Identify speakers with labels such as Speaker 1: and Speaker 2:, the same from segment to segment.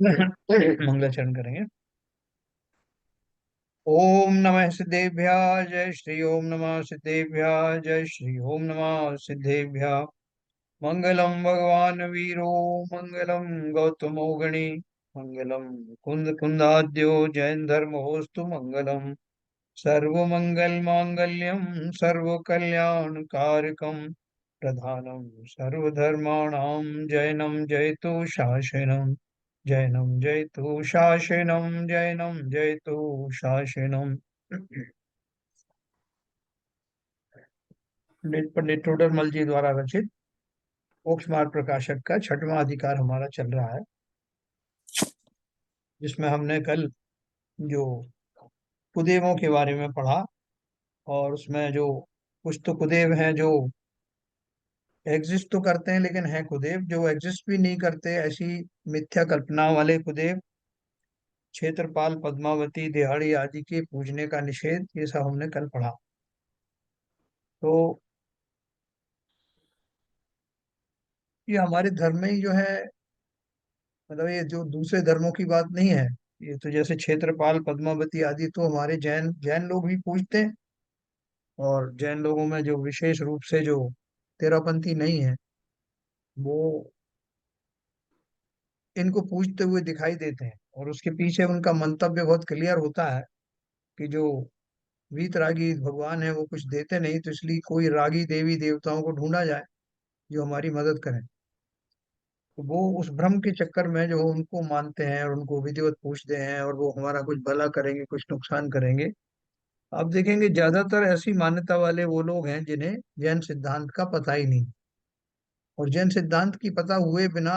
Speaker 1: मंगलाचरण करेंगे। ओम नमः सिद्धेभ्यः जय श्री ओम नमः सिद्धेभ्यः जय श्री ओम नमः सिद्धेभ्यः। मंगलम भगवान वीरो मंगलम गौतमो गणी मंगलम कुंद कुंदाद्यो जैन धर्मोस्तु मंगलम। सर्वमंगल मांगल्यम सर्व कल्याण कारकम प्रधानम सर्वधर्माणां जैनम जयतु शासनम। जैनम जयतु शासनम जैनम जयतु शासनम। पंडित पंडित टोडरमल जी द्वारा रचित मोक्ष मार्ग प्रकाशक का छठवां अधिकार हमारा चल रहा है, जिसमें हमने कल जो कुदेवों के बारे में पढ़ा। और उसमें जो कुछ तो कुदेव हैं जो एग्जिस्ट तो करते हैं लेकिन हैं कुदेव, जो एग्जिस्ट भी नहीं करते, ऐसी मिथ्या कल्पना वाले कुदेव, क्षेत्रपाल पद्मावती दिहाड़ी आदि के पूजने का निषेध, ये सब हमने कल पढ़ा। तो ये हमारे धर्म में ही जो है, मतलब ये जो दूसरे धर्मों की बात नहीं है। ये तो जैसे क्षेत्रपाल पद्मावती आदि तो हमारे जैन जैन लोग भी पूजते हैं। और जैन लोगों में जो विशेष रूप से जो तेरापंथी नहीं है, वो इनको पूजते हुए दिखाई देते हैं। और उसके पीछे उनका मंतव्य बहुत क्लियर होता है कि जो वीतरागी भगवान है वो कुछ देते नहीं, तो इसलिए कोई रागी देवी देवताओं को ढूंढा जाए जो हमारी मदद करें। तो वो उस भ्रम के चक्कर में जो उनको मानते हैं और उनको विधिवत पूछते हैं और वो हमारा कुछ भला करेंगे कुछ नुकसान करेंगे। आप देखेंगे ज्यादातर ऐसी मान्यता वाले वो लोग हैं जिन्हें जैन सिद्धांत का पता ही नहीं। और जैन सिद्धांत की पता हुए बिना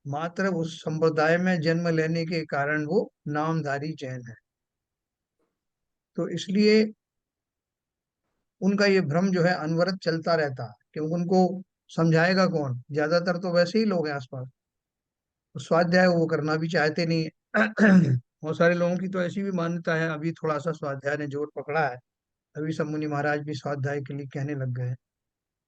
Speaker 1: मात्र उस संप्रदाय में जन्म लेने के कारण वो नामधारी जैन है। तो इसलिए उनका ये भ्रम जो है अनवरत चलता रहता है, क्योंकि उनको समझाएगा कौन? ज्यादातर तो वैसे ही लोग हैं आसपास। तो स्वाध्याय वो करना भी चाहते नहीं है। बहुत सारे लोगों की तो ऐसी भी मान्यता है, अभी थोड़ा सा स्वाध्याय ने जोर पकड़ा है, अभी सब मुनि महाराज भी स्वाध्याय के लिए कहने लग गए हैं।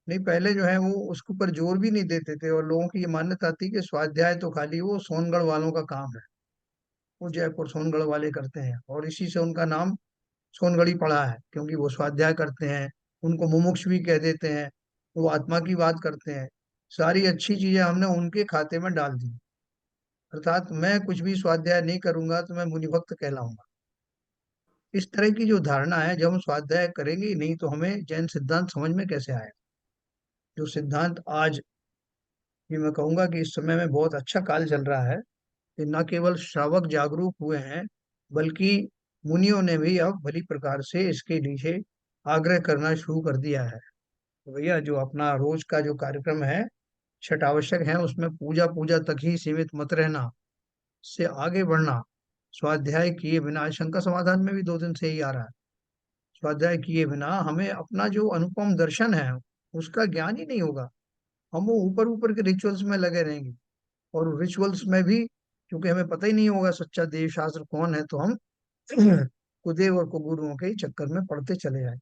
Speaker 1: नहीं, पहले जो है वो उसके ऊपर जोर भी नहीं देते थे, और लोगों की ये मान्यता थी कि स्वाध्याय तो खाली वो सोनगढ़ वालों का काम है, वो जयपुर सोनगढ़ वाले करते हैं, और इसी से उनका नाम सोनगढ़ी पड़ा है, क्योंकि वो स्वाध्याय करते हैं। उनको मुमुक्ष भी कह देते हैं, वो आत्मा की बात करते हैं। सारी अच्छी चीजें हमने उनके खाते में डाल दी, अर्थात मैं कुछ भी स्वाध्याय नहीं करूंगा तो मैं मुनि भक्त कहलाऊंगा। इस तरह की जो धारणा है, जब हम स्वाध्याय करेंगे ही नहीं तो हमें जैन सिद्धांत समझ में कैसे आएगा? जो सिद्धांत आज भी मैं कहूंगा कि इस समय में बहुत अच्छा काल चल रहा है, कि न केवल श्रावक जागरूक हुए हैं, बल्कि मुनियों ने भी अब भली प्रकार से इसके नीचे आग्रह करना शुरू कर दिया है। तो भैया, जो अपना रोज का जो कार्यक्रम है, छठ आवश्यक है, उसमें पूजा पूजा तक ही सीमित मत रहना, से आगे बढ़ना। स्वाध्याय किए बिना, शंका समाधान में भी 2 दिन से ही आ रहा है, स्वाध्याय किए बिना हमें अपना जो अनुपम दर्शन है उसका ज्ञान ही नहीं होगा। हम वो ऊपर ऊपर के रिचुअल्स में लगे रहेंगे, और रिचुअल्स में भी क्योंकि हमें पता ही नहीं होगा सच्चा देव शास्त्र कौन है, तो हम कुदेव और कुगुरुओं के ही चक्कर में पड़ते चले जाए।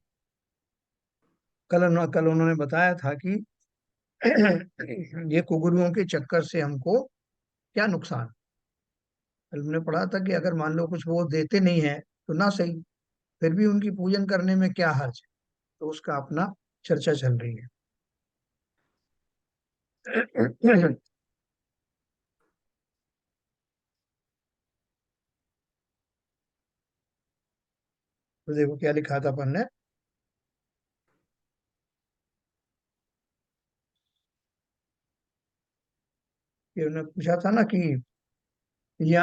Speaker 1: कल उन्होंने बताया था कि ये कुगुरुओं के चक्कर से हमको क्या नुकसान। कल हमने पढ़ा था कि अगर मान लो कुछ वो देते नहीं है तो ना सही, फिर भी उनकी पूजन करने में क्या हर्ज है? तो उसका अपना चर्चा चल रही है। तो देखो क्या लिखा था अपन ने, कि उन्होंने पूछा था ना कि या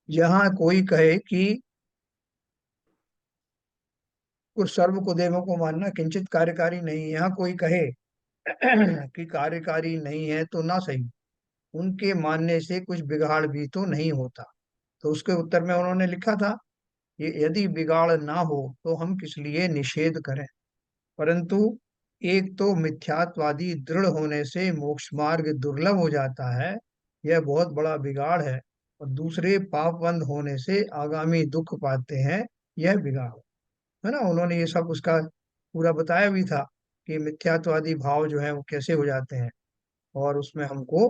Speaker 1: यहाँ कोई कहे कि कुछ सर्व को देवों को मानना किंचित कार्यकारी नहीं, यहाँ कोई कहे कि कार्यकारी नहीं है तो ना सही, उनके मानने से कुछ बिगाड़ भी तो नहीं होता। तो उसके उत्तर में उन्होंने लिखा था, ये यदि बिगाड़ ना हो तो हम किस लिए निषेध करें। परंतु एक तो मिथ्यात्वादी दृढ़ होने से मोक्ष मार्ग दुर्लभ हो जाता है, यह बहुत बड़ा बिगाड़ है। और दूसरे पापबंद होने से आगामी दुख पाते हैं, यह बिगाड़ है ना। उन्होंने ये सब उसका पूरा बताया भी था कि मिथ्यात्वादी भाव जो है वो कैसे हो जाते हैं, और उसमें हमको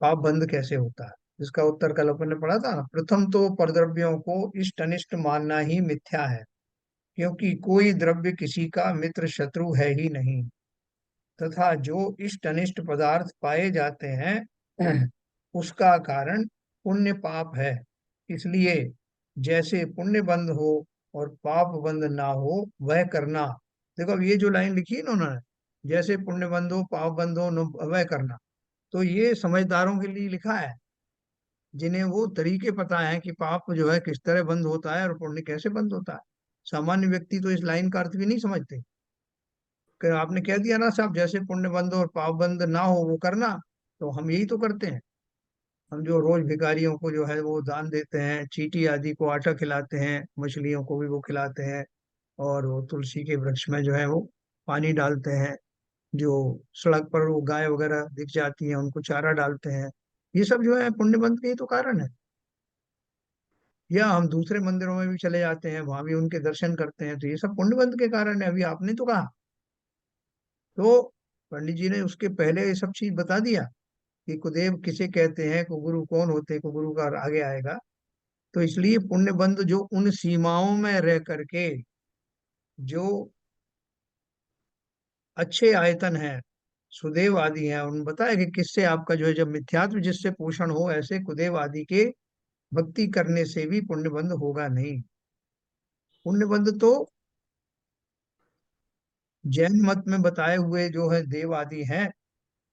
Speaker 1: पाप बंद कैसे होता है? इसका उत्तर कल अपन ने पढ़ा था ना। प्रथम तो परद्रव्यों को इष्ट अनिष्ट मानना ही मिथ्या है, क्योंकि कोई द्रव्य किसी का मित्र शत्रु है ही नहीं। तथा जो इष्ट अनिष्ट पदार्थ पाए जाते हैं उसका कारण पुण्य पाप है। इसलिए जैसे पुण्य बंद हो और पाप बंद ना हो वह करना। देखो अब ये जो लाइन लिखी है ना उन्होंने, जैसे पुण्य बंद हो पाप बंद हो वह करना, तो ये समझदारों के लिए लिखा है, जिन्हें वो तरीके पता है कि पाप जो है किस तरह बंद होता है और पुण्य कैसे बंद होता है। सामान्य व्यक्ति तो इस लाइन का अर्थ भी नहीं समझते। कि आपने कह दिया ना साहब, जैसे पुण्य बंद और पाप बंद ना हो वो करना, तो हम यही तो करते हैं। हम जो रोज भिखारियों को जो है वो दान देते हैं, चींटी आदि को आटा खिलाते हैं, मछलियों को भी वो खिलाते हैं, और वो तुलसी के वृक्ष में जो है वो पानी डालते हैं, जो सड़क पर वो गाय वगैरह दिख जाती हैं उनको चारा डालते हैं, ये सब जो है पुण्य बंद के ही तो कारण है। या हम दूसरे मंदिरों में भी चले जाते हैं, वहां भी उनके दर्शन करते हैं, तो ये सब पुण्य बंद के कारण है। अभी आपने तो कहा, तो पंडित जी ने उसके पहले ये सब चीज बता दिया कि कुदेव किसे कहते हैं, कुगुरु कौन होते हैं, कुगुरु का आगे आएगा। तो इसलिए पुण्य बंद जो उन सीमाओं में रह करके जो अच्छे आयतन है, सुदेव आदि हैं, उन बताया कि किससे आपका जो है जब मिथ्यात्व जिससे पोषण हो, ऐसे कुदेव आदि के भक्ति करने से भी पुण्य बंद होगा नहीं। पुण्य बंद तो जैन मत में बताए हुए जो है देव आदि हैं,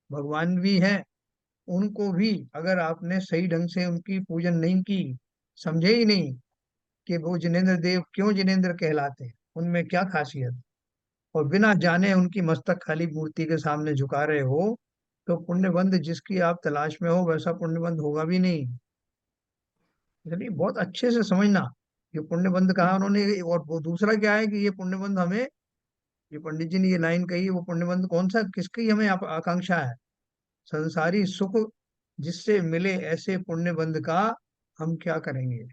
Speaker 1: भगवान भी हैं, उनको भी अगर आपने सही ढंग से उनकी पूजन नहीं की, समझे ही नहीं कि वो जिनेंद्र देव क्यों जिनेंद्र कहलाते हैं, उनमें क्या खासियत, और बिना जाने उनकी मस्तक खाली मूर्ति के सामने झुका रहे हो, तो पुण्यबंध जिसकी आप तलाश में हो वैसा पुण्यबंध होगा भी नहीं। इसलिए बहुत अच्छे से समझना, ये पुण्यबंध कहा उन्होंने, और वो दूसरा क्या है कि ये पुण्यबंध हमें, ये पंडित जी ने ये लाइन कही, वो पुण्यबंध कौन सा किसकी हमें आकांक्षा है? संसारी सुख जिससे मिले ऐसे पुण्यबंध का हम क्या करेंगे।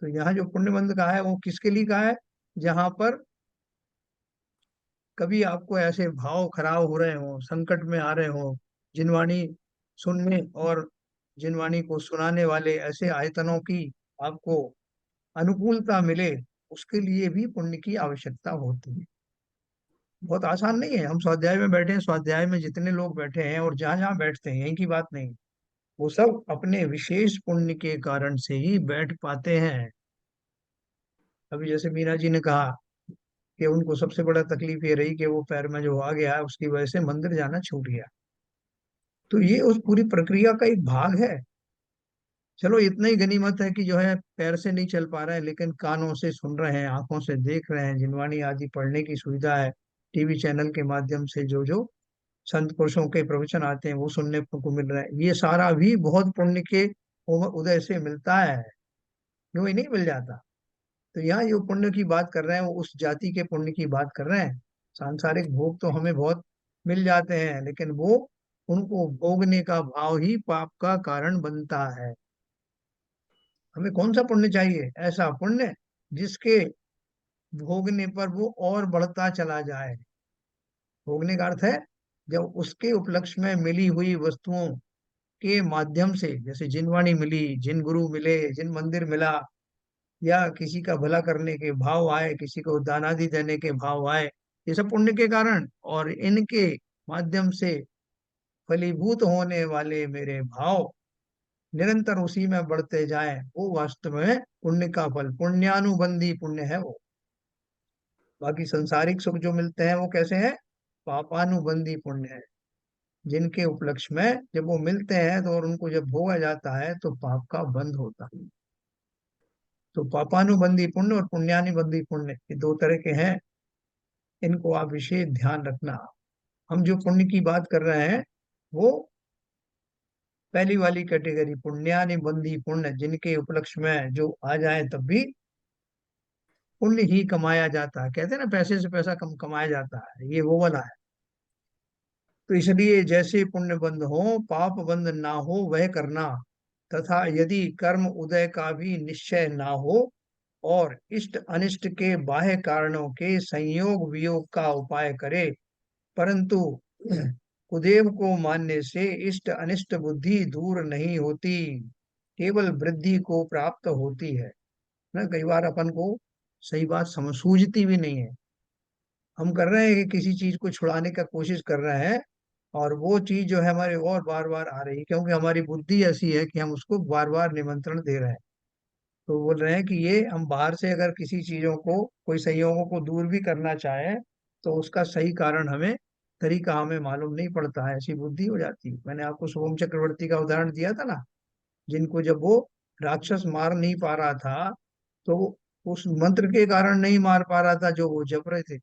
Speaker 1: तो यहाँ जो पुण्यबंध का है वो किसके लिए कहा है? जहां पर कभी आपको ऐसे भाव खराब हो रहे हो, संकट में आ रहे हो, जिनवाणी सुनने और जिनवाणी को सुनाने वाले ऐसे आयतनों की आपको अनुकूलता मिले, उसके लिए भी पुण्य की आवश्यकता होती है। बहुत आसान नहीं है। हम स्वाध्याय में बैठे हैं, स्वाध्याय में जितने लोग बैठे हैं और जहां जहां बैठते हैं, यही की बात नहीं, वो सब अपने विशेष पुण्य के कारण से ही बैठ पाते हैं। अभी जैसे मीना जी ने कहा कि उनको सबसे बड़ा तकलीफ ये रही कि वो पैर में जो आ गया, उसकी वजह से मंदिर जाना छूट गया। तो ये उस पूरी प्रक्रिया का एक भाग है। चलो इतना ही गनीमत है कि जो है पैर से नहीं चल पा रहे हैं, लेकिन कानों से सुन रहे हैं, आंखों से देख रहे हैं, जिनवाणी आदि पढ़ने की सुविधा है, टीवी चैनल के माध्यम से जो जो संत पुरुषों के प्रवचन आते हैं वो सुनने को मिल रहा है, ये सारा भी बहुत पुण्य के उदय से मिलता है, यूं ही नहीं मिल जाता। तो यहाँ जो पुण्य की बात कर रहे हैं वो उस जाति के पुण्य की बात कर रहे हैं। सांसारिक भोग तो हमें बहुत मिल जाते हैं, लेकिन वो उनको भोगने का भाव ही पाप का कारण बनता है। हमें कौन सा पुण्य चाहिए? ऐसा पुण्य जिसके भोगने पर वो और बढ़ता चला जाए। भोगने का अर्थ है जब उसके उपलक्ष्य में मिली हुई वस्तुओं के माध्यम से, जैसे जिनवाणी मिली, जिन गुरु मिले, जिन मंदिर मिला, या किसी का भला करने के भाव आए, किसी को दान आदि देने के भाव आए, ये सब पुण्य के कारण, और इनके माध्यम से फलीभूत होने वाले मेरे भाव निरंतर उसी में बढ़ते जाएं, वो वास्तव में पुण्य का फल, पुण्यानुबंधी पुण्य है वो। बाकी संसारिक सुख जो मिलते हैं वो कैसे हैं? पापानुबंधी पुण्य है, जिनके उपलक्ष्य में जब वो मिलते हैं तो और उनको जब भोगा जाता है तो पाप का बंध होता है। तो पापानुबंधी पुण्य और पुण्यानुबंधी पुण्य, ये दो तरह के हैं, इनको आप विशेष ध्यान रखना। हम जो पुण्य की बात कर रहे हैं वो पहली वाली कैटेगरी, पुण्यानुबंधी पुण्य, जिनके उपलक्ष्य में जो आ जाए तब भी पुण्य ही कमाया जाता है। कहते हैं ना, पैसे से पैसा कम कमाया जाता है, ये वो वाला है। तो इसलिए जैसे पुण्य बंद हो पाप बंद ना हो वह करना, तथा यदि कर्म उदय का भी निश्चय ना हो और इष्ट अनिष्ट के बाह्य कारणों के संयोग वियोग का उपाय करे, परंतु कुदेव को मानने से इष्ट अनिष्ट बुद्धि दूर नहीं होती, केवल वृद्धि को प्राप्त होती है। ना कई बार अपन को सही बात समझ सूझती भी नहीं है। हम कर रहे हैं कि किसी चीज को छुड़ाने का कोशिश कर रहे हैं, और वो चीज जो है हमारे और बार बार आ रही है, क्योंकि हमारी बुद्धि ऐसी है कि हम उसको बार बार निमंत्रण दे रहे हैं। तो बोल रहे हैं कि ये हम बाहर से अगर किसी चीजों को, कोई संयोगों को दूर भी करना चाहे, तो उसका सही कारण हमें, तरीका हमें मालूम नहीं पड़ता है, ऐसी बुद्धि हो जाती है। मैंने आपको शुभम चक्रवर्ती का उदाहरण दिया था ना, जिनको जब वो राक्षस मार नहीं पा रहा था, तो उस मंत्र के कारण नहीं मार पा रहा था जो वो जप रहे थे।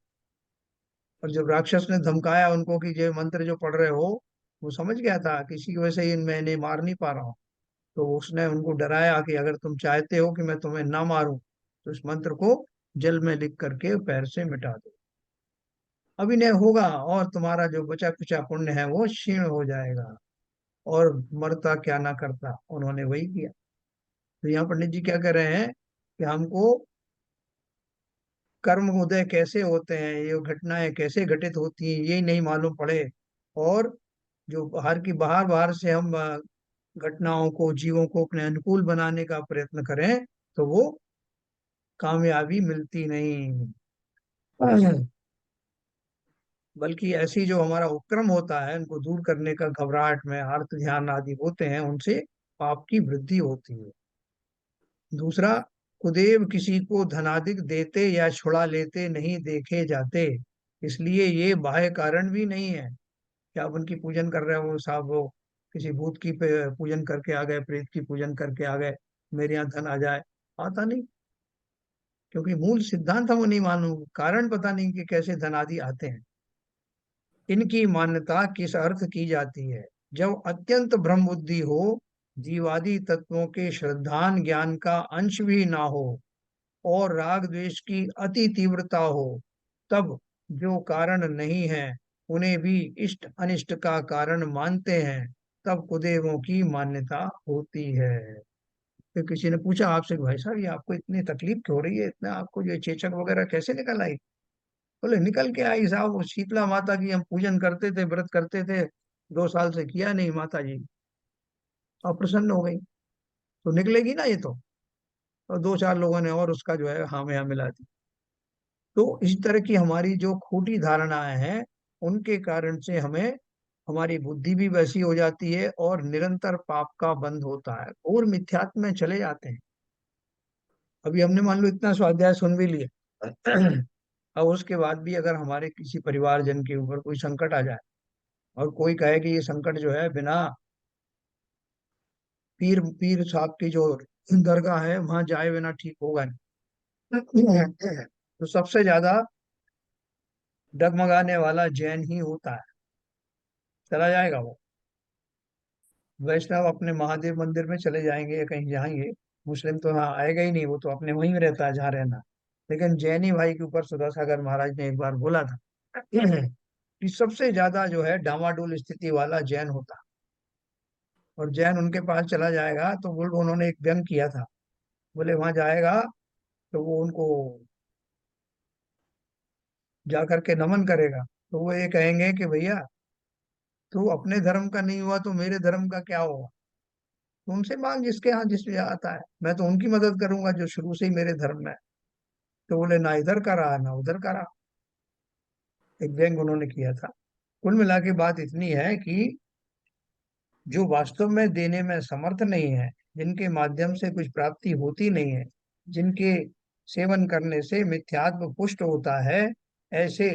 Speaker 1: और जब राक्षस ने धमकाया उनको कि ये मंत्र जो पढ़ रहे हो, वो समझ गया था किसी की वजह से मैं इन्हें मार नहीं पा रहा हूँ। तो उसने उनको डराया कि अगर तुम चाहते हो कि मैं तुम्हें ना मारूं, तो इस मंत्र को जल में लिख करके पैर से मिटा दो, अभिनय होगा, और तुम्हारा जो बचा कुचा पुण्य है वो क्षीण हो जाएगा। और मरता क्या ना करता, उन्होंने वही किया। तो यहाँ पंडित जी क्या कह रहे हैं कि हमको कर्म उदय कैसे होते हैं, ये घटनाएं कैसे घटित होती हैं, ये नहीं मालूम पड़े, और जो बाहर की बाहर बाहर से हम घटनाओं को, जीवों को अपने अनुकूल बनाने का प्रयत्न करें, तो वो कामयाबी मिलती नहीं। बल्कि ऐसी जो हमारा उपक्रम होता है, उनको दूर करने का, घबराहट में आर्त ध्यान आदि होते हैं, उनसे पाप की वृद्धि होती है। दूसरा, कुदेव किसी को धनादिक देते या छुड़ा लेते नहीं देखे जाते, इसलिए ये बाह्य कारण भी नहीं है कि आप उनकी पूजन कर रहे हो साहब, वो किसी भूत की पूजन करके आ गए, प्रेत की पूजन करके आ गए, मेरे यहाँ धन आ जाए। आता नहीं, क्योंकि मूल सिद्धांत हम नहीं मालूम, कारण पता नहीं कि कैसे धन आदि आते हैं। इनकी मान्यता किस अर्थ की जाती है? जब अत्यंत ब्रह्म बुद्धि हो, जीवादि तत्वों के श्रद्धान ज्ञान का अंश भी ना हो, और राग द्वेष की अति तीव्रता हो, तब जो कारण नहीं है उन्हें भी इष्ट अनिष्ट का कारण मानते हैं, तब कुदेवों की मान्यता होती है। फिर किसी ने पूछा आपसे कि भाई साहब, ये आपको इतनी तकलीफ क्यों हो रही है, इतना आपको ये चेचक वगैरह कैसे निकल आई? बोले निकल के आई साहब, वो शीतला माता की हम पूजन करते थे, व्रत करते थे, 2 साल से किया नहीं माता जी, अप्रसन्न हो गई। तो निकलेगी ना ये तो। और 2 4 लोगों ने और उसका जो है हाँ में हाँ मिला दी। तो इस तरह की हमारी जो खोटी धारणाएं हैं, उनके कारण से हमें, हमारी बुद्धि भी वैसी हो जाती है, और निरंतर पाप का बंध होता है, और मिथ्यात्व में चले जाते हैं। अभी हमने मान लो इतना स्वाध्याय सुन भी लिया, अब उसके बाद भी अगर हमारे किसी परिवारजन के ऊपर कोई संकट आ जाए, और कोई कहे कि ये संकट जो है बिना पीर पीर साहब की जो दरगाह है वहां जाए बिना ठीक होगा नहीं, तो सबसे ज्यादा डगमगाने वाला जैन ही होता है। चला जाएगा वो, वैष्णव अपने महादेव मंदिर में चले जाएंगे या कहीं जाएंगे, मुस्लिम तो यहाँ आएगा ही नहीं, वो तो अपने वहीं में रहता है जहाँ रहना। लेकिन जैनी भाई के ऊपर सुधासागर महाराज ने एक बार बोला था कि सबसे ज्यादा जो है डामाडोल स्थिति वाला जैन होता। और जैन उनके पास चला जाएगा तो बोल, उन्होंने एक व्यंग किया था, बोले वहां जाएगा तो वो उनको जा करके नमन करेगा, तो वो ये कहेंगे कि भैया, तू अपने धर्म का नहीं हुआ तो मेरे धर्म का क्या होगा? तो उनसे मांग जिसके यहाँ जिस आता है, मैं तो उनकी मदद करूंगा जो शुरू से ही मेरे धर्म में है। तो बोले ना इधर का रहा ना उधर का रहा, एक व्यंग उन्होंने किया था। कुल मिला के बात इतनी है कि जो वास्तव में देने में समर्थ नहीं है, जिनके माध्यम से कुछ प्राप्ति होती नहीं है, जिनके सेवन करने से मिथ्यात्व पुष्ट होता है, ऐसे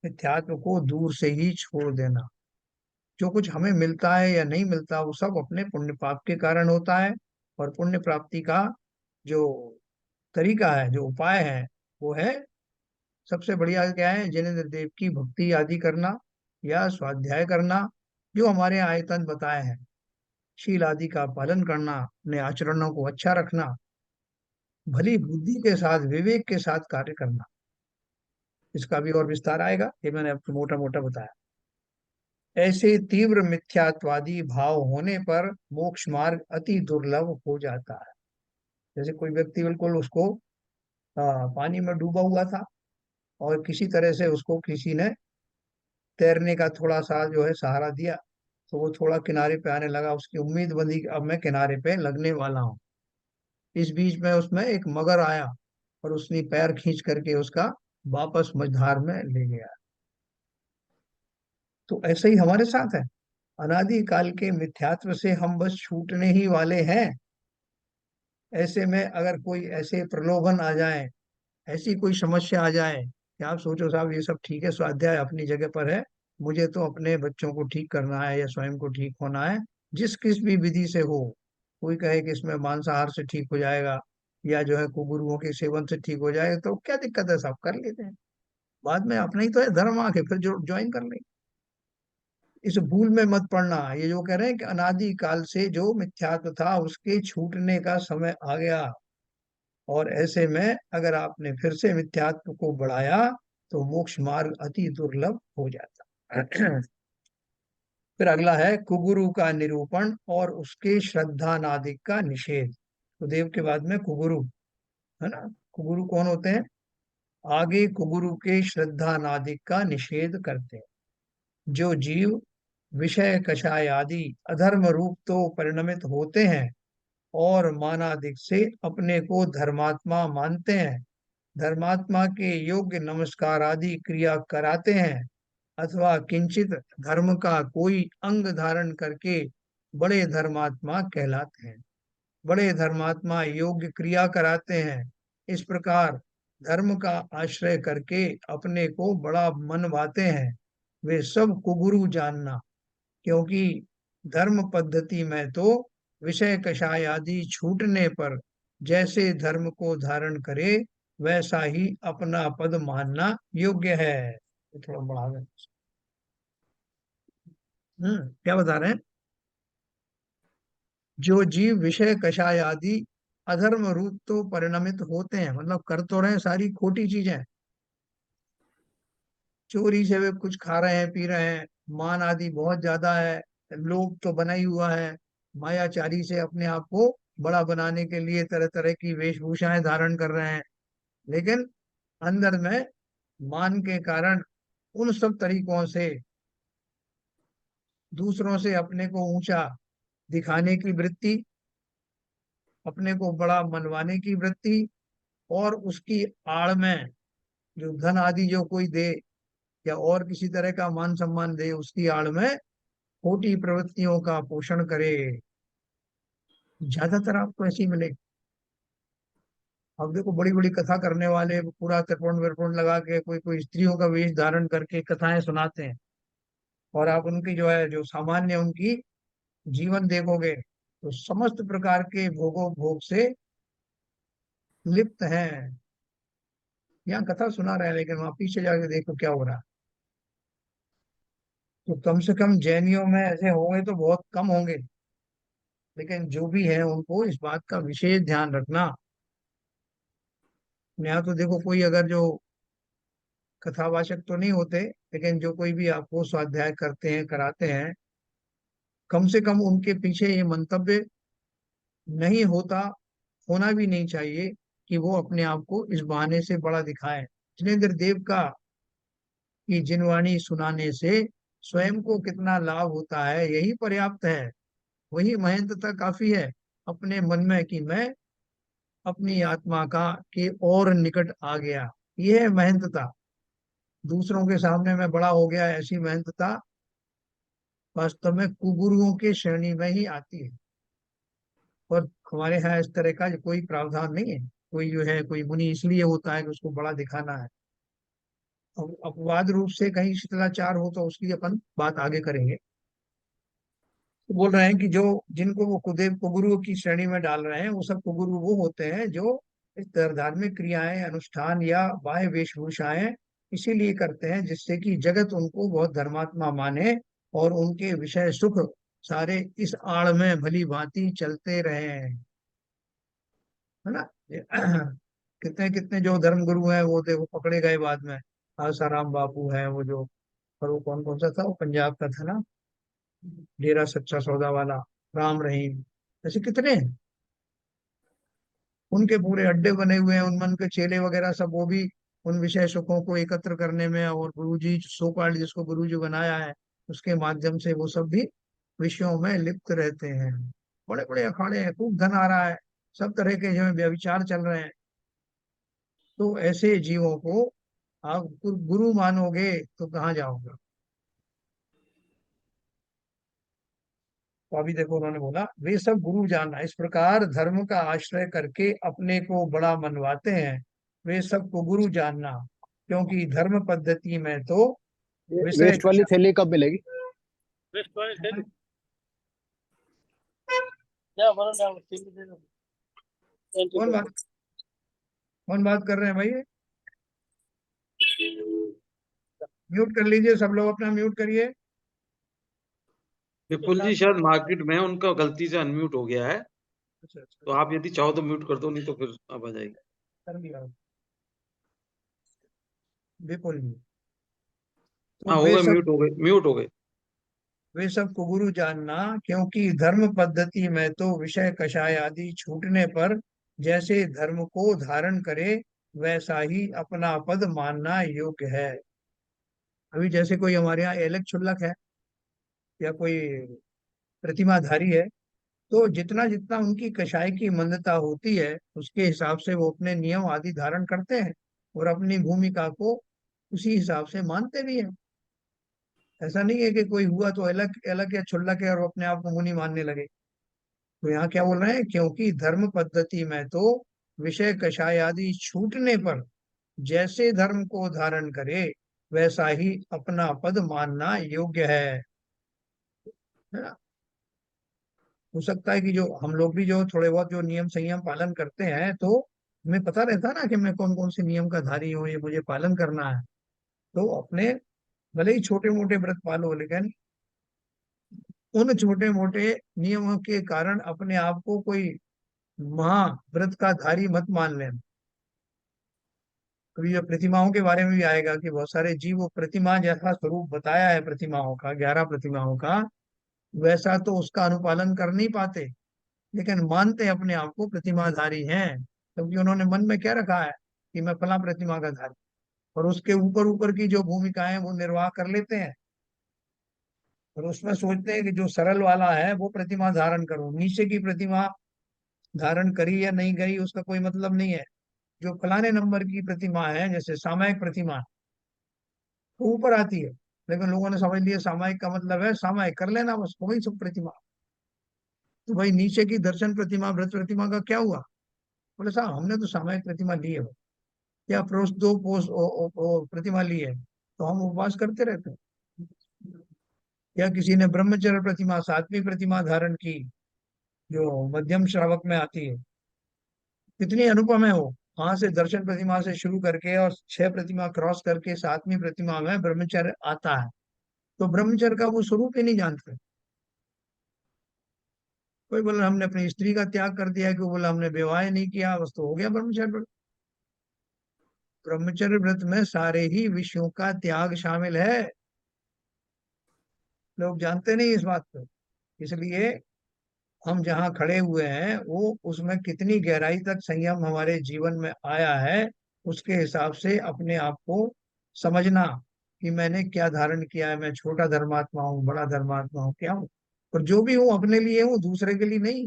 Speaker 1: मिथ्यात्व को दूर से ही छोड़ देना। जो कुछ हमें मिलता है या नहीं मिलता, वो सब अपने पुण्य पाप के कारण होता है। और पुण्य प्राप्ति का जो तरीका है, जो उपाय है, वो है, सबसे बढ़िया क्या है, जिनेंद्र देव की भक्ति आदि करना, या स्वाध्याय करना, जो हमारे आयतन बताए हैं, शील आदि का पालन करना, अपने आचरणों को अच्छा रखना, भली बुद्धि के साथ विवेक के साथ कार्य करना। इसका भी और विस्तार आएगा, ये मैंने आपको मोटा मोटा बताया। ऐसे तीव्र मिथ्यात्वादी भाव होने पर मोक्ष मार्ग अति दुर्लभ हो जाता है। जैसे कोई व्यक्ति बिल्कुल उसको पानी में डूबा हुआ था, और किसी तरह से उसको किसी ने तैरने का थोड़ा सा जो है सहारा दिया, तो वो थोड़ा किनारे पे आने लगा। उसकी उम्मीद बंधी कि अब मैं किनारे पे लगने वाला हूँ। इस बीच में उसमें एक मगर आया और उसने पैर खींच करके उसका वापस मझधार में ले गया। तो ऐसे ही हमारे साथ है। अनादि काल के मिथ्यात्व से हम बस छूटने ही वाले हैं। ऐसे में अगर कोई ऐसे प्रलोभन आ जाए, ऐसी कोई समस्या आ जाए कि आप सोचो साहब ये सब ठीक है, स्वाध्याय अपनी जगह पर है, मुझे तो अपने बच्चों को ठीक करना है या स्वयं को ठीक होना है, जिस किस भी विधि से हो। कोई कहे कि इसमें मांसाहार से ठीक हो जाएगा या जो है कुगुरुओं के सेवन से ठीक हो जाएगा, तो क्या दिक्कत है, सब कर लेते हैं। बाद में अपना ही तो है धर्म, आके फिर जो ज्वाइन कर लेंगे। इस भूल में मत पड़ना। ये जो कह रहे हैं कि अनादि काल से जो मिथ्यात्व था उसके छूटने का समय आ गया, और ऐसे में अगर आपने फिर से मिथ्यात्व को बढ़ाया तो मोक्ष मार्ग अति दुर्लभ हो जाता। फिर अगला है कुगुरु का निरूपण और उसके श्रद्धा नादिक का निषेध। तो देव के बाद में कुगुरु, है ना। कुगुरु कौन होते हैं? आगे कुगुरु के श्रद्धा नादिक का निषेध करते हैं। जो जीव विषय कषाय आदि अधर्म रूप तो परिणमित होते हैं और मानादिक से अपने को धर्मात्मा मानते हैं, धर्मात्मा के योग्य नमस्कार आदि क्रिया कराते हैं, अथवा किंचित धर्म का कोई अंग धारण करके बड़े धर्मात्मा कहलाते हैं, बड़े धर्मात्मा योग्य क्रिया कराते हैं। इस प्रकार धर्म का आश्रय करके अपने को बड़ा मनवाते हैं, वे सब कुगुरु जानना। क्योंकि धर्म पद्धति में तो विषय कषाय आदि छूटने पर जैसे धर्म को धारण करे वैसा ही अपना पद मानना योग्य है। ये थोड़ा बढ़ा दें। क्या बता रहे हैं? जो जीव विषय कषाय आदि अधर्म रूप तो परिणमित होते हैं, मतलब कर तो रहे हैं सारी खोटी चीजें, चोरी से वे कुछ खा रहे हैं पी रहे हैं, मान आदि बहुत ज्यादा है, लोभ तो बना ही हुआ है, मायाचारी से अपने आप को बड़ा बनाने के लिए तरह तरह की वेशभूषाएं धारण कर रहे हैं, लेकिन अंदर में मान के कारण उन सब तरीकों से दूसरों से अपने को ऊंचा दिखाने की वृत्ति, अपने को बड़ा मनवाने की वृत्ति, और उसकी आड़ में जो धन आदि जो कोई दे या और किसी तरह का मान सम्मान दे, उसकी आड़ में खोटी प्रवृत्तियों का पोषण करे। ज्यादातर आपको ऐसे ही मिले। अब देखो बड़ी बड़ी कथा करने वाले पूरा त्रिपुण विरपुण लगा के कोई कोई स्त्रियों का वेश धारण करके कथाएं सुनाते हैं, और आप उनकी जो है जो सामान्य उनकी जीवन देखोगे तो समस्त प्रकार के भोगों भोग से लिप्त हैं। यहाँ कथा सुना रहे हैं लेकिन वहां पीछे जाके देखो क्या हो रहा है। तो कम से कम जैनियों में ऐसे होंगे तो बहुत कम होंगे, लेकिन जो भी है उनको इस बात का विशेष ध्यान रखना। यहाँ तो देखो कोई अगर जो कथावाचक तो नहीं होते, लेकिन जो कोई भी आपको स्वाध्याय करते हैं कराते हैं, कम से कम उनके पीछे ये मंतव्य नहीं होता, होना भी नहीं चाहिए कि वो अपने आप को इस बहाने से बड़ा दिखाएं। जिनेंद्र देव का की जिनवाणी सुनाने से स्वयं को कितना लाभ होता है यही पर्याप्त है। वही महंतता काफी है अपने मन में कि मैं अपनी आत्मा का के और निकट आ गया। यह है महंतता। दूसरों के सामने मैं बड़ा हो गया, ऐसी महंतता वास्तव में कुगुरुओं के श्रेणी में ही आती है। और हमारे यहाँ इस तरह का कोई प्रावधान नहीं है। कोई जो है कोई मुनि इसलिए होता है कि उसको बड़ा दिखाना है। अब अपवाद रूप से कहीं शिष्टाचार हो तो उसकी अपन बात आगे करेंगे। तो बोल रहे हैं कि जो जिनको वो कुदेव कुगुरु की श्रेणी में डाल रहे हैं वो सब कुगुरु वो होते हैं जो इस धार्मिक क्रियाएं अनुष्ठान या बाह्य वेशभूषाएं इसीलिए करते हैं जिससे कि जगत उनको बहुत धर्मात्मा माने, और उनके विषय सुख सारे इस आड़ में भली भांति चलते रहे, है ना। कितने कितने जो धर्म गुरु हैं वो देखो पकड़े गए बाद में। आसाराम बापू है वो जो, और वो कौन कौन सा था, वो पंजाब का था ना, डेरा सच्चा सौदा वाला, राम रहीम, ऐसे कितने हैं। उनके पूरे अड्डे बने हुए हैं, उनमन के चेले वगैरह सब वो भी उन विषय सुखों को एकत्र करने में, और गुरु जी सो कॉल्ड जिसको गुरु जी बनाया है उसके माध्यम से वो सब भी विषयों में लिप्त रहते हैं। बड़े बड़े अखाड़े हैं, खूब धन आ रहा है, सब तरह के जो है व्यभिचार चल रहे हैं। तो ऐसे जीवों को आप गुरु मानोगे तो कहाँ जाओगे? तो अभी देखो उन्होंने बोला, वे सब गुरु जानना, इस प्रकार धर्म का आश्रय करके अपने को बड़ा मनवाते हैं, वे सब को गुरु जानना, क्योंकि धर्म पद्धति में तो
Speaker 2: ये
Speaker 1: विषय
Speaker 2: वेस्ट वाली
Speaker 1: कषाय।
Speaker 2: थैली कब मिलेगी?
Speaker 1: कौन बात कौन बात कर रहे हैं भाई? म्यूट कर लीजिए, सब लोग अपना म्यूट करिए।
Speaker 3: विपुल जी शायद मार्केट में है, उनका गलती से अनम्यूट हो गया है।
Speaker 1: अच्छा अच्छा,
Speaker 3: तो आप यदि चाहो तो म्यूट कर दो, नहीं तो फिर अब आ जाएगी।
Speaker 1: कर लिया विपुल जी। तो
Speaker 3: हाँ हो
Speaker 1: वे
Speaker 3: गए,
Speaker 1: सब,
Speaker 3: म्यूट हो गए, म्यूट हो गए।
Speaker 1: वे सब को गुरु जानना, क्योंकि धर्म पद्धति में तो विषय कषाय आदि छूटने पर जैसे धर्म को धारण करे वैसा ही अपना पद मानना योग्य है। अभी जैसे कोई हमारे यहाँ एलक क्षुल्लक है या कोई प्रतिमाधारी है, तो जितना जितना उनकी कषाय की मंदता होती है उसके हिसाब से वो अपने नियम आदि धारण करते हैं और अपनी भूमिका को उसी हिसाब से मानते भी हैं। ऐसा नहीं है कि कोई हुआ तो अलग अलग या क्षुल्लक है और वो अपने आप को मुनि मानने लगे। तो यहाँ क्या बोल रहे हैं, क्योंकि धर्म पद्धति में तो विषय कषाय आदि छूटने पर जैसे धर्म को धारण करे वैसा ही अपना पद मानना योग्य है ना। हो सकता है कि जो हम लोग भी जो थोड़े बहुत जो नियम संयम पालन करते हैं, तो हमें पता रहता है ना कि मैं कौन कौन से नियम का धारी हूँ, ये मुझे पालन करना है। तो अपने भले ही छोटे मोटे व्रत पालो, लेकिन उन छोटे मोटे नियमों के कारण अपने आप को कोई महाव्रत का धारी मत मान लें। कभी जो प्रतिमाओं के बारे में भी आएगा कि बहुत सारे जीव वो प्रतिमा जैसा स्वरूप बताया है प्रतिमाओं का, 11 प्रतिमाओं का, वैसा तो उसका अनुपालन कर नहीं पाते, लेकिन मानते अपने आप को प्रतिमाधारी हैं, क्योंकि उन्होंने मन में क्या रखा है कि मैं फला प्रतिमा का धारी, और उसके ऊपर ऊपर की जो भूमिकाएं वो निर्वाह कर लेते हैं, और उसमें सोचते हैं कि जो सरल वाला है वो प्रतिमा धारण करूं, नीचे की प्रतिमा धारण करी या नहीं करी उसका कोई मतलब नहीं है। जो फलाने नंबर की प्रतिमा है, जैसे सामायिक प्रतिमा, वो ऊपर आती है, लेकिन लोगों ने समझ लिया सामायिक का मतलब है सामायिक कर लेना बस, हो गई सब प्रतिमा। तो भाई नीचे की दर्शन प्रतिमा व्रत प्रतिमा का क्या हुआ? बोले साहब हमने तो सामायिक प्रतिमा ली है, या प्रोस दो पोस प्रतिमा ली है, तो हम उपवास करते रहते हैं। या किसी ने ब्रह्मचर्य प्रतिमा, सात्विक प्रतिमा धारण की, जो मध्यम श्रावक में आती है, कितनी अनुपम है वो। वहां से दर्शन प्रतिमा से शुरू करके और 6 प्रतिमा क्रॉस करके 7वीं प्रतिमा में ब्रह्मचर्य आता है। तो ब्रह्मचर्य का वो स्वरूप ही नहीं जानते। कोई बोला हमने अपनी स्त्री का त्याग कर दिया, कोई बोला हमने विवाह नहीं किया, बस तो हो गया ब्रह्मचर्य व्रत। ब्रह्मचर्य व्रत में सारे ही विषयों का त्याग शामिल है, लोग जानते नहीं इस बात को। इसलिए हम जहाँ खड़े हुए हैं वो उसमें कितनी गहराई तक संयम हमारे जीवन में आया है, उसके हिसाब से अपने आप को समझना कि मैंने क्या धारण किया है, मैं छोटा धर्मात्मा हूँ, बड़ा धर्मात्मा हूँ, क्या हूँ। और जो भी हूँ अपने लिए हूँ, दूसरे के लिए नहीं।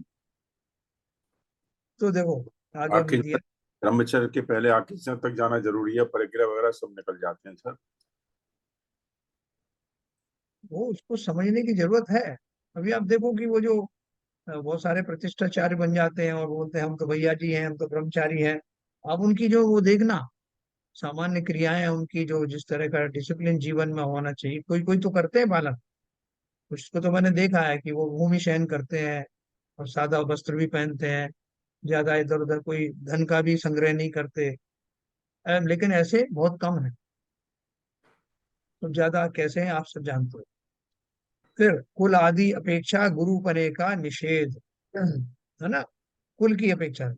Speaker 1: तो देखो आगे बोल
Speaker 4: आखिर
Speaker 1: दिया,
Speaker 4: ब्रह्मचर्य के पहले आखिर तक जाना जरूरी है, परिग्रह वगैरह सब निकल जाते हैं सर।
Speaker 1: वो उसको समझने की जरूरत है। अभी आप देखो कि वो जो बहुत सारे प्रतिष्ठाचार्य बन जाते हैं और बोलते हैं हम तो भैया जी हैं, हम तो ब्रह्मचारी हैं। अब उनकी जो वो देखना सामान्य क्रियाएं हैं उनकी, जो जिस तरह का डिसिप्लिन जीवन में होना चाहिए, कोई कोई तो करते हैं पालन। कुछ को तो मैंने देखा है कि वो भूमि शयन करते हैं और सादा वस्त्र भी पहनते हैं, ज्यादा इधर उधर कोई धन का भी संग्रह नहीं करते। लेकिन ऐसे बहुत कम है। तो ज्यादा कैसे हैं आप सब जानते हो। फिर कुल आदि अपेक्षा गुरु पने का निषेध, है ना। कुल की अपेक्षा,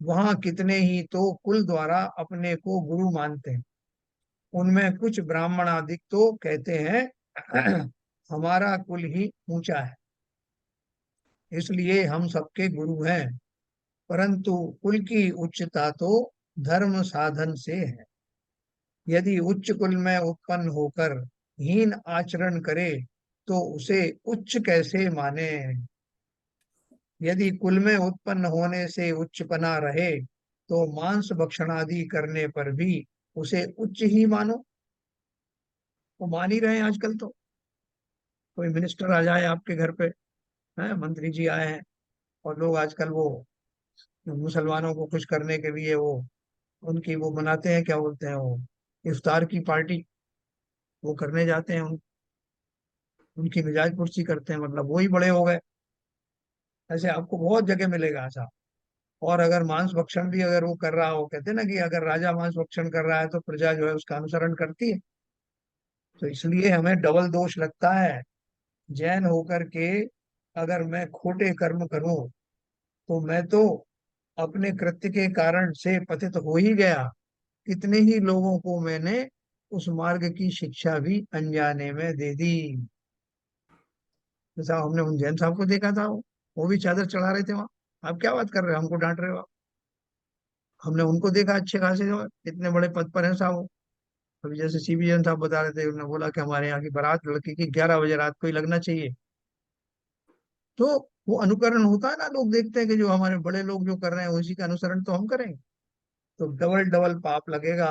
Speaker 1: वहां कितने ही तो कुल द्वारा अपने को गुरु मानते हैं। उनमें कुछ ब्राह्मण आदि तो कहते हैं हमारा कुल ही ऊंचा है, इसलिए हम सबके गुरु हैं। परंतु कुल की उच्चता तो धर्म साधन से है। यदि उच्च कुल में उत्पन्न होकर हीन आचरण करे तो उसे उच्च कैसे माने। यदि कुल में उत्पन्न होने से उच्चपना रहे तो मांस भक्षणादि करने पर भी उसे उच्च ही मानो। वो मान ही रहे हैं आजकल तो। कोई मिनिस्टर आ जाए आपके घर पे, है मंत्री जी आए हैं, और लोग आजकल वो मुसलमानों को खुश करने के लिए वो उनकी वो बनाते हैं, क्या बोलते हैं वो, इफ्तार की पार्टी, वो करने जाते हैं उनकी मिजाज पुरसी करते हैं, मतलब वो ही बड़े हो गए। ऐसे आपको बहुत जगह मिलेगा ऐसा। और अगर मांस भक्षण भी अगर वो कर रहा हो, कहते हैं ना कि अगर राजा मांस भक्षण कर रहा है तो प्रजा जो है उसका अनुसरण करती है। तो इसलिए हमें डबल दोष लगता है। जैन होकर के अगर मैं खोटे कर्म करूं तो मैं तो अपने कृत्य के कारण से पतित हो ही गया, कितने ही लोगों को मैंने उस मार्ग की शिक्षा भी अनजाने में दे दी। जैसा हमने उन जैन साहब को देखा था, वो भी चादर चढ़ा रहे थे वहां। आप क्या बात कर रहे हो, हमको डांट रहे हो आप? हमने उनको देखा अच्छे खासे, जो इतने बड़े पद पर हैं साहब वो। अभी जैसे सीबी जैन साहब बता रहे थे, उन्होंने बोला कि हमारे यहाँ की बारात लड़की की 11 बजे रात को ही लगना चाहिए। तो वो अनुकरण होता है ना, लोग देखते हैं कि जो हमारे बड़े लोग जो कर रहे हैं उसी का अनुसरण तो हम करेंगे। तो डबल डबल पाप लगेगा।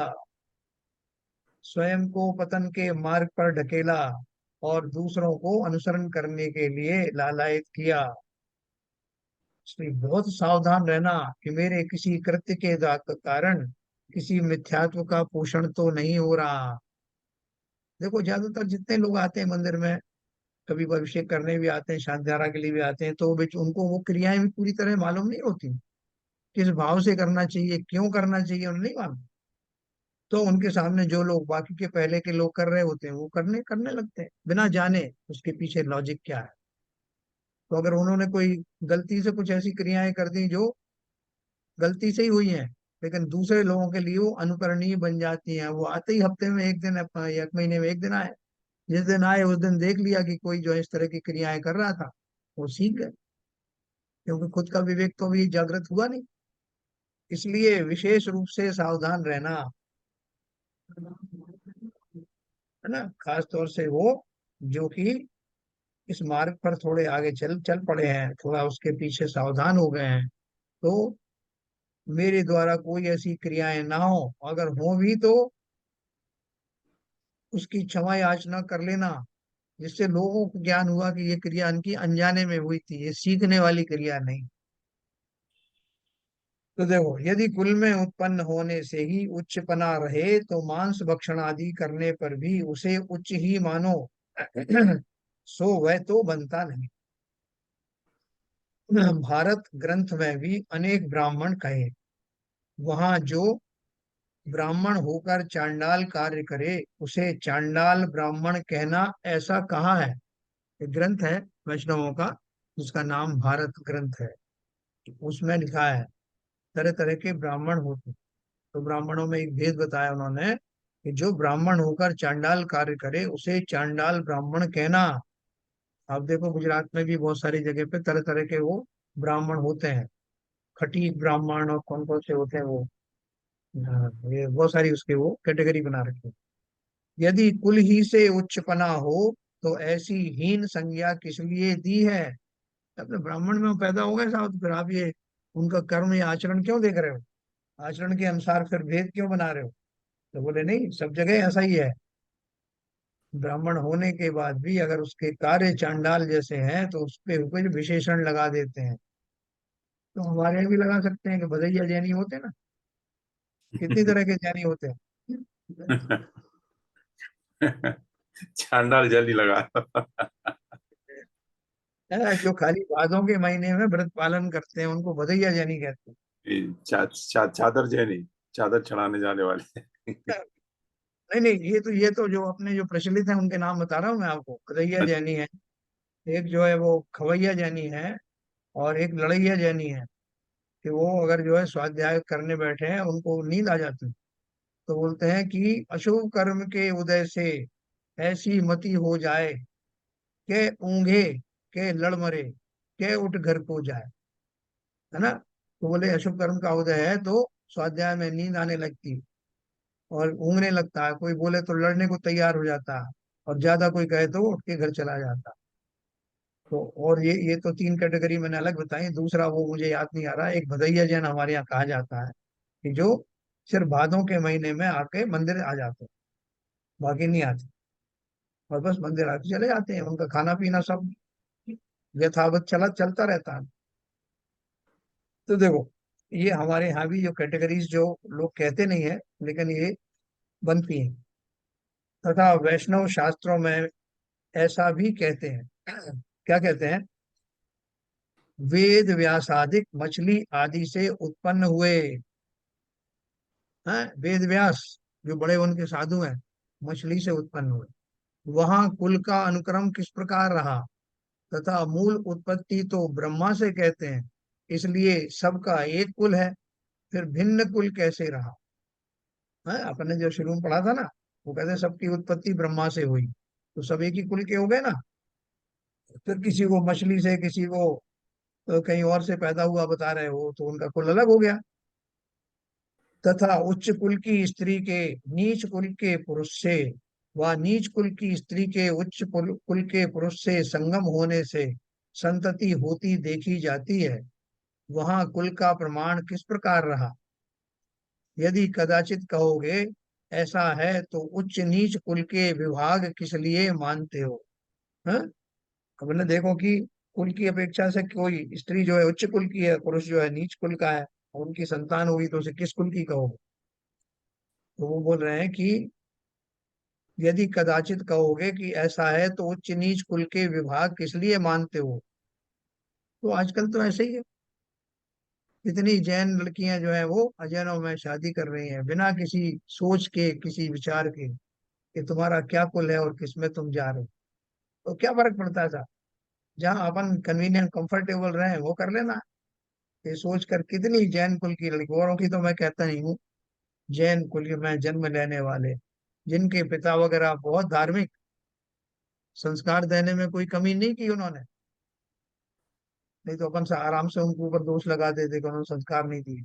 Speaker 1: स्वयं को पतन के मार्ग पर ढकेला और दूसरों को अनुसरण करने के लिए लालायित किया। इसलिए बहुत सावधान रहना कि मेरे किसी कृत्य के कारण किसी मिथ्यात्व का पोषण तो नहीं हो रहा। देखो ज्यादातर जितने लोग आते हैं मंदिर में, कभी अभिषेक करने भी आते हैं, शांति धारा के लिए भी आते हैं, तो उनको वो क्रियाएं भी पूरी तरह मालूम नहीं होती, किस भाव से करना चाहिए, क्यों करना चाहिए, उन्हें नहीं मालूम। तो उनके सामने जो लोग बाकी के पहले के लोग कर रहे होते हैं वो करने करने लगते हैं बिना जाने उसके पीछे लॉजिक क्या है। तो अगर उन्होंने कोई गलती से कुछ ऐसी क्रियाएं कर दी जो गलती से ही हुई हैं, लेकिन दूसरे लोगों के लिए वो अनुकरणीय बन जाती हैं, वो आते ही हफ्ते में एक दिन या एक महीने में एक दिन आए, जिस दिन आए उस दिन देख लिया कि कोई जो है इस तरह की क्रियाएं कर रहा था, वो सीख गए, क्योंकि खुद का विवेक तो अभी जागृत हुआ नहीं। इसलिए विशेष रूप से सावधान रहना, है ना, खास तौर से वो जो कि इस मार्ग पर थोड़े आगे चल चल पड़े हैं, थोड़ा उसके पीछे सावधान हो गए हैं। तो मेरे द्वारा कोई ऐसी क्रियाएं ना हो, अगर हो भी तो उसकी क्षमा याचना कर लेना, जिससे लोगों को ज्ञान हुआ कि ये क्रिया इनकी अनजाने में हुई थी, ये सीखने वाली क्रिया नहीं। तो देखो, यदि कुल में उत्पन्न होने से ही उच्चपना रहे तो मांस भक्षण आदि करने पर भी उसे उच्च ही मानो। सो वह तो बनता नहीं। भारत ग्रंथ में भी अनेक ब्राह्मण कहे, वहां जो ब्राह्मण होकर चांडाल कार्य करे उसे चांडाल ब्राह्मण कहना ऐसा कहा है। एक ग्रंथ है वैष्णवों का जिसका नाम भारत ग्रंथ है। उसमें लिखा है तरह तरह के ब्राह्मण होते, तो ब्राह्मणों में एक भेद बताया उन्होंने कि जो ब्राह्मण होकर चांडाल कार्य करे उसे चांडाल ब्राह्मण कहना। आप देखो गुजरात में भी बहुत सारी जगह पे तरह तरह के वो ब्राह्मण होते हैं, खटीक ब्राह्मण और कौन कौन से होते हैं वो। हाँ, ये बहुत सारी उसके वो कैटेगरी बना रखी है। यदि कुल ही से उच्चपना हो तो ऐसी हीन संज्ञा किस लिए दी है। अपने ब्राह्मण में वो पैदा हो गए साहब, तो फिर आप ये उनका कर्म या आचरण क्यों देख रहे हो, आचरण के अनुसार फिर भेद क्यों बना रहे हो। तो बोले नहीं, सब जगह ऐसा ही है। ब्राह्मण होने के बाद भी अगर उसके कार्य चांडाल जैसे हैं तो उस पे कुछ विशेषण लगा देते हैं। तो हमारे यहाँ भी लगा सकते हैं कि भदैया जैनी होते हैं ना, कितनी तरह के जैनी होते हैं।
Speaker 4: चांडाल जल ही लगा।
Speaker 1: जो खाली भादों के महीने में व्रत पालन करते हैं उनको भदैया जैनी कहते
Speaker 4: चादर जैनी, चादर चढ़ाने जाने वाले।
Speaker 1: हैं। नहीं नहीं, ये तो जो अपने जो प्रचलित हैं उनके नाम बता रहा हूँ मैं आपको। भदैया जैनी है, एक जो है वो खवैया जैनी है, और एक लड़ैया जैनी है। कि वो अगर जो है स्वाध्याय करने बैठे हैं उनको नींद आ जाती है, तो बोलते हैं कि अशुभ कर्म के उदय से ऐसी मति हो जाए के ऊंघे के लड़ मरे के उठ घर को जाए, है ना। तो बोले अशुभ कर्म का उदय है तो स्वाध्याय में नींद आने लगती है, और ऊँघने लगता है, कोई बोले तो लड़ने को तैयार हो जाता है, और ज्यादा कोई कहे तो वो उठ के घर चला जाता है। तो और ये तो तीन कैटेगरी मैंने अलग बताई। दूसरा वो मुझे याद नहीं आ रहा, एक भदैया जैन हमारे यहाँ कहा जाता है, कि जो सिर्फ भादों के महीने में आके मंदिर आ जाते हैं, बाकी नहीं आते, और बस मंदिर आके चले जाते हैं, उनका खाना पीना सब यथावत चलता रहता है। तो देखो, ये हमारे यहाँ भी जो कैटेगरीज जो लोग कहते नहीं है, लेकिन ये बनती हैं। तथा वैष्णव शास्त्रों में ऐसा भी कहते हैं। क्या कहते हैं? वेद व्यासादिक मछली आदि से उत्पन्न हुए हैं। वेद व्यास जो बड़े उनके साधु हैं, मछली से उत्पन्न हुए। वहां कुल का अनुक्रम किस प्रकार रहा, तथा मूल उत्पत्ति तो ब्रह्मा से कहते हैं, इसलिए सबका एक कुल है, फिर भिन्न कुल कैसे रहा है? अपन ने जो शुरू में पढ़ा था ना, वो कहते हैं सबकी उत्पत्ति ब्रह्मा से हुई, तो सब एक ही कुल के हो गए ना। फिर किसी को मछली से, किसी को कहीं और से पैदा हुआ बता रहे हो, तो उनका कुल अलग हो गया। तथा उच्च कुल की स्त्री के नीच कुल के पुरुष से, व नीच कुल की स्त्री के उच्च कुल के पुरुष से संगम होने से संतति होती देखी जाती है। वहां कुल का प्रमाण किस प्रकार रहा? यदि कदाचित कहोगे ऐसा है तो उच्च नीच कुल के विभाग किस लिए मानते हो? हाँ, अब ने देखो कि कुल की अपेक्षा से कोई स्त्री जो है उच्च कुल की है, पुरुष जो है नीच कुल का है, और उनकी संतान होगी तो उसे किस कुल की कहोगे? तो वो बोल रहे हैं कि यदि कदाचित कहोगे कि ऐसा है तो उच्च नीच कुल के विभाग किस लिए मानते हो? तो आजकल तो ऐसे ही है, इतनी जैन लड़कियां जो है वो अजैनों में शादी कर रही हैं, बिना किसी सोच के, किसी विचार के, कि तुम्हारा क्या कुल है और किसमें तुम जा रहे हो। तो क्या फर्क पड़ता है साहब? जहाँ अपन कन्वीनियंट कंफर्टेबल रहे वो कर लेना। ये सोच कर कितनी जैन कुल की लड़की, औरों की तो मैं कहता नहीं हूँ, जैन कुल में जन्म लेने वाले, जिनके पिता वगैरह बहुत धार्मिक, संस्कार देने में कोई कमी नहीं की उन्होंने, नहीं तो अपन से आराम से उनके ऊपर दोष लगा देते कि उन्होंने संस्कार नहीं दिए।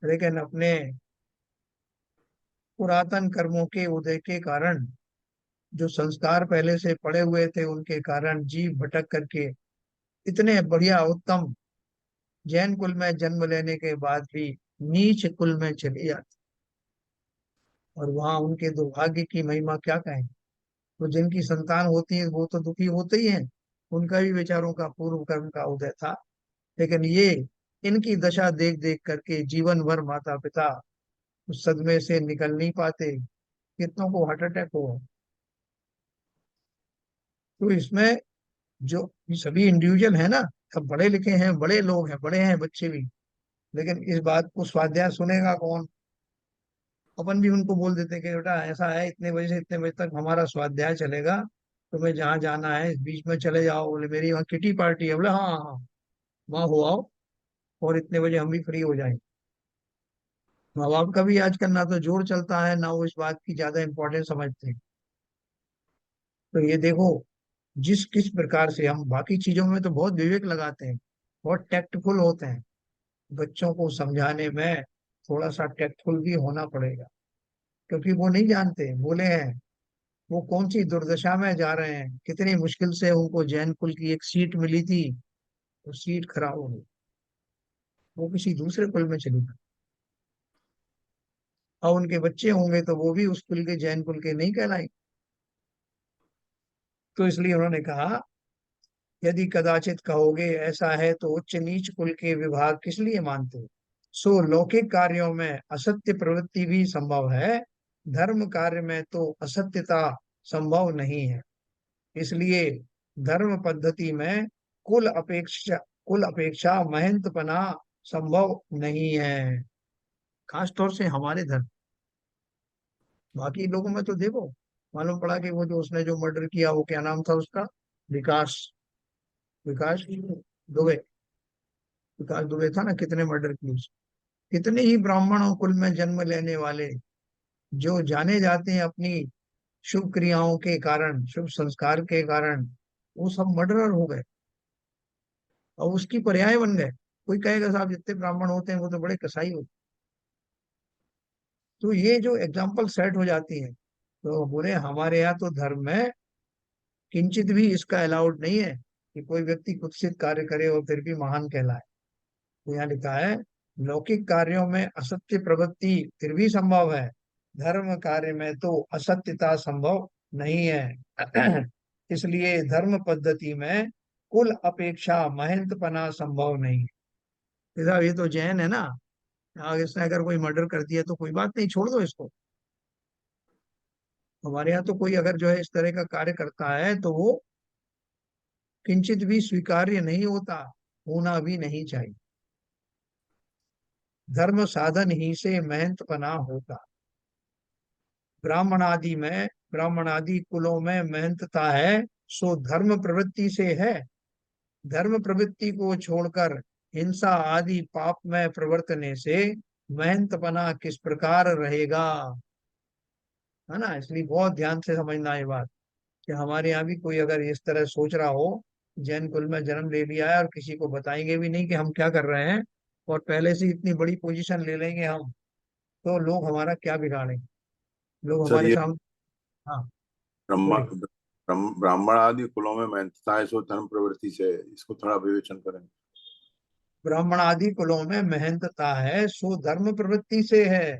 Speaker 1: लेकिन अपने पुरातन कर्मों के उदय के कारण, जो संस्कार पहले से पड़े हुए थे, उनके कारण जीव भटक करके इतने बढ़िया उत्तम जैन कुल में जन्म लेने के बाद भी नीच कुल में चली जाती, और वहां उनके दुर्भाग्य की महिमा क्या कहें। तो जिनकी संतान होती है वो तो दुखी होते ही हैं, उनका भी बेचारों का पूर्व कर्म का उदय था। लेकिन ये इनकी दशा देख देख करके जीवन भर माता पिता उस सदमे से निकल नहीं पाते, कितनों को हार्ट अटैक हो। तो इसमें जो ये सभी इंडिविजुअल है ना, सब पढ़े लिखे हैं, बड़े लोग हैं, बड़े हैं बच्चे भी, लेकिन इस बात को स्वाध्याय सुनेगा कौन? अपन भी उनको बोल देते हैं कि बेटा ऐसा है, इतने बजे से इतने बजे तक हमारा स्वाध्याय चलेगा, तुम्हें जहाँ जाना है इस बीच में चले जाओ। बोले मेरी वहाँ किटी पार्टी है। बोले हाँ हाँ हाँ, वहाँ हो आओ, और इतने बजे हम भी फ्री हो जाएंगे। माँ बाप का भी आजकल ना तो जोर चलता है, ना वो इस बात की ज्यादा इंपॉर्टेंस समझते हैं। तो ये देखो, जिस किस प्रकार से हम बाकी चीजों में तो बहुत विवेक लगाते हैं, बहुत टैक्टफुल होते हैं, बच्चों को समझाने में थोड़ा सा टैक्टफुल भी होना पड़ेगा, क्योंकि वो नहीं जानते, बोले हैं वो कौन सी दुर्दशा में जा रहे हैं, कितनी मुश्किल से उनको जैन कुल की एक सीट मिली थी, वो सीट खराब हो गई, वो किसी दूसरे कुल में चली गई। और उनके बच्चे होंगे तो वो भी उस कुल के, जैन कुल के नहीं कहलाएंगे। तो इसलिए उन्होंने कहा यदि कदाचित कहोगे ऐसा है तो उच्च नीच कुल के विभाग किस लिए मानते हो? सो लौकिक कार्यों में असत्य प्रवृत्ति भी संभव है, धर्म कार्य में तो असत्यता संभव नहीं है। इसलिए धर्म पद्धति में कुल अपेक्षा कुल अपेक्षा महंतपना संभव नहीं है, खास तौर से हमारे धर्म। बाकी लोगों में तो देखो, मालूम पड़ा कि वो जो उसने जो मर्डर किया, वो क्या नाम था उसका? विकास, विकास दुबे, विकास दुबे था ना, कितने मर्डर किए उसने। कितने ही ब्राह्मणों कुल में जन्म लेने वाले, जो जाने जाते हैं अपनी शुभ क्रियाओं के कारण, शुभ संस्कार के कारण, वो सब मर्डरर हो गए और उसकी पर्याय बन गए। कोई कहेगा साहब जितने ब्राह्मण होते हैं वो तो बड़े कसाई होते तो ये जो एग्जाम्पल सेट हो जाती है, तो बोले हमारे यहाँ तो धर्म में किंचित भी इसका अलाउड नहीं है कि कोई व्यक्ति कुत्सित कार्य करे और फिर भी महान कहलाए। तो यहाँ लिखा है, लौकिक कार्यों में असत्य प्रवृत्ति फिर भी संभव है, धर्म कार्य में तो असत्यता संभव नहीं है। इसलिए धर्म पद्धति में कुल अपेक्षा महंतपना संभव नहीं है। इधर ये तो जैन है ना, आगे इसने अगर कोई मर्डर कर दिया तो कोई बात नहीं, छोड़ दो इसको। हमारे यहाँ तो कोई अगर जो है इस तरह का कार्य करता है तो वो किंचित भी स्वीकार्य नहीं होता, होना भी नहीं चाहिए। धर्म साधन ही से महंतपना होता। ब्राह्मण आदि कुलों में महंतता है, सो धर्म प्रवृत्ति से है। धर्म प्रवृत्ति को छोड़कर हिंसा आदि पाप में प्रवर्तने से महंतपना किस प्रकार रहेगा। है ना, इसलिए बहुत ध्यान से समझना ये बात, कि हमारे यहाँ भी कोई अगर इस तरह सोच रहा हो, जैन कुल में जन्म ले लिया है और किसी को बताएंगे भी नहीं कि हम क्या कर रहे हैं, और पहले से इतनी बड़ी पोजीशन ले लेंगे हम, तो लोग हमारा क्या बिगाड़ेंगे, लोग
Speaker 4: सर
Speaker 1: हमारे
Speaker 4: ये
Speaker 1: सामने। हाँ,
Speaker 4: ब्रह्मा
Speaker 1: बोलिए।
Speaker 4: ब्राह्मण आदि कुलों में महंतता है सो धर्म प्रवृत्ति से है। इसको थोड़ा विवेचन करें।
Speaker 1: ब्राह्मण आदि कुलों में महंतता है, सो धर्म प्रवृत्ति से है।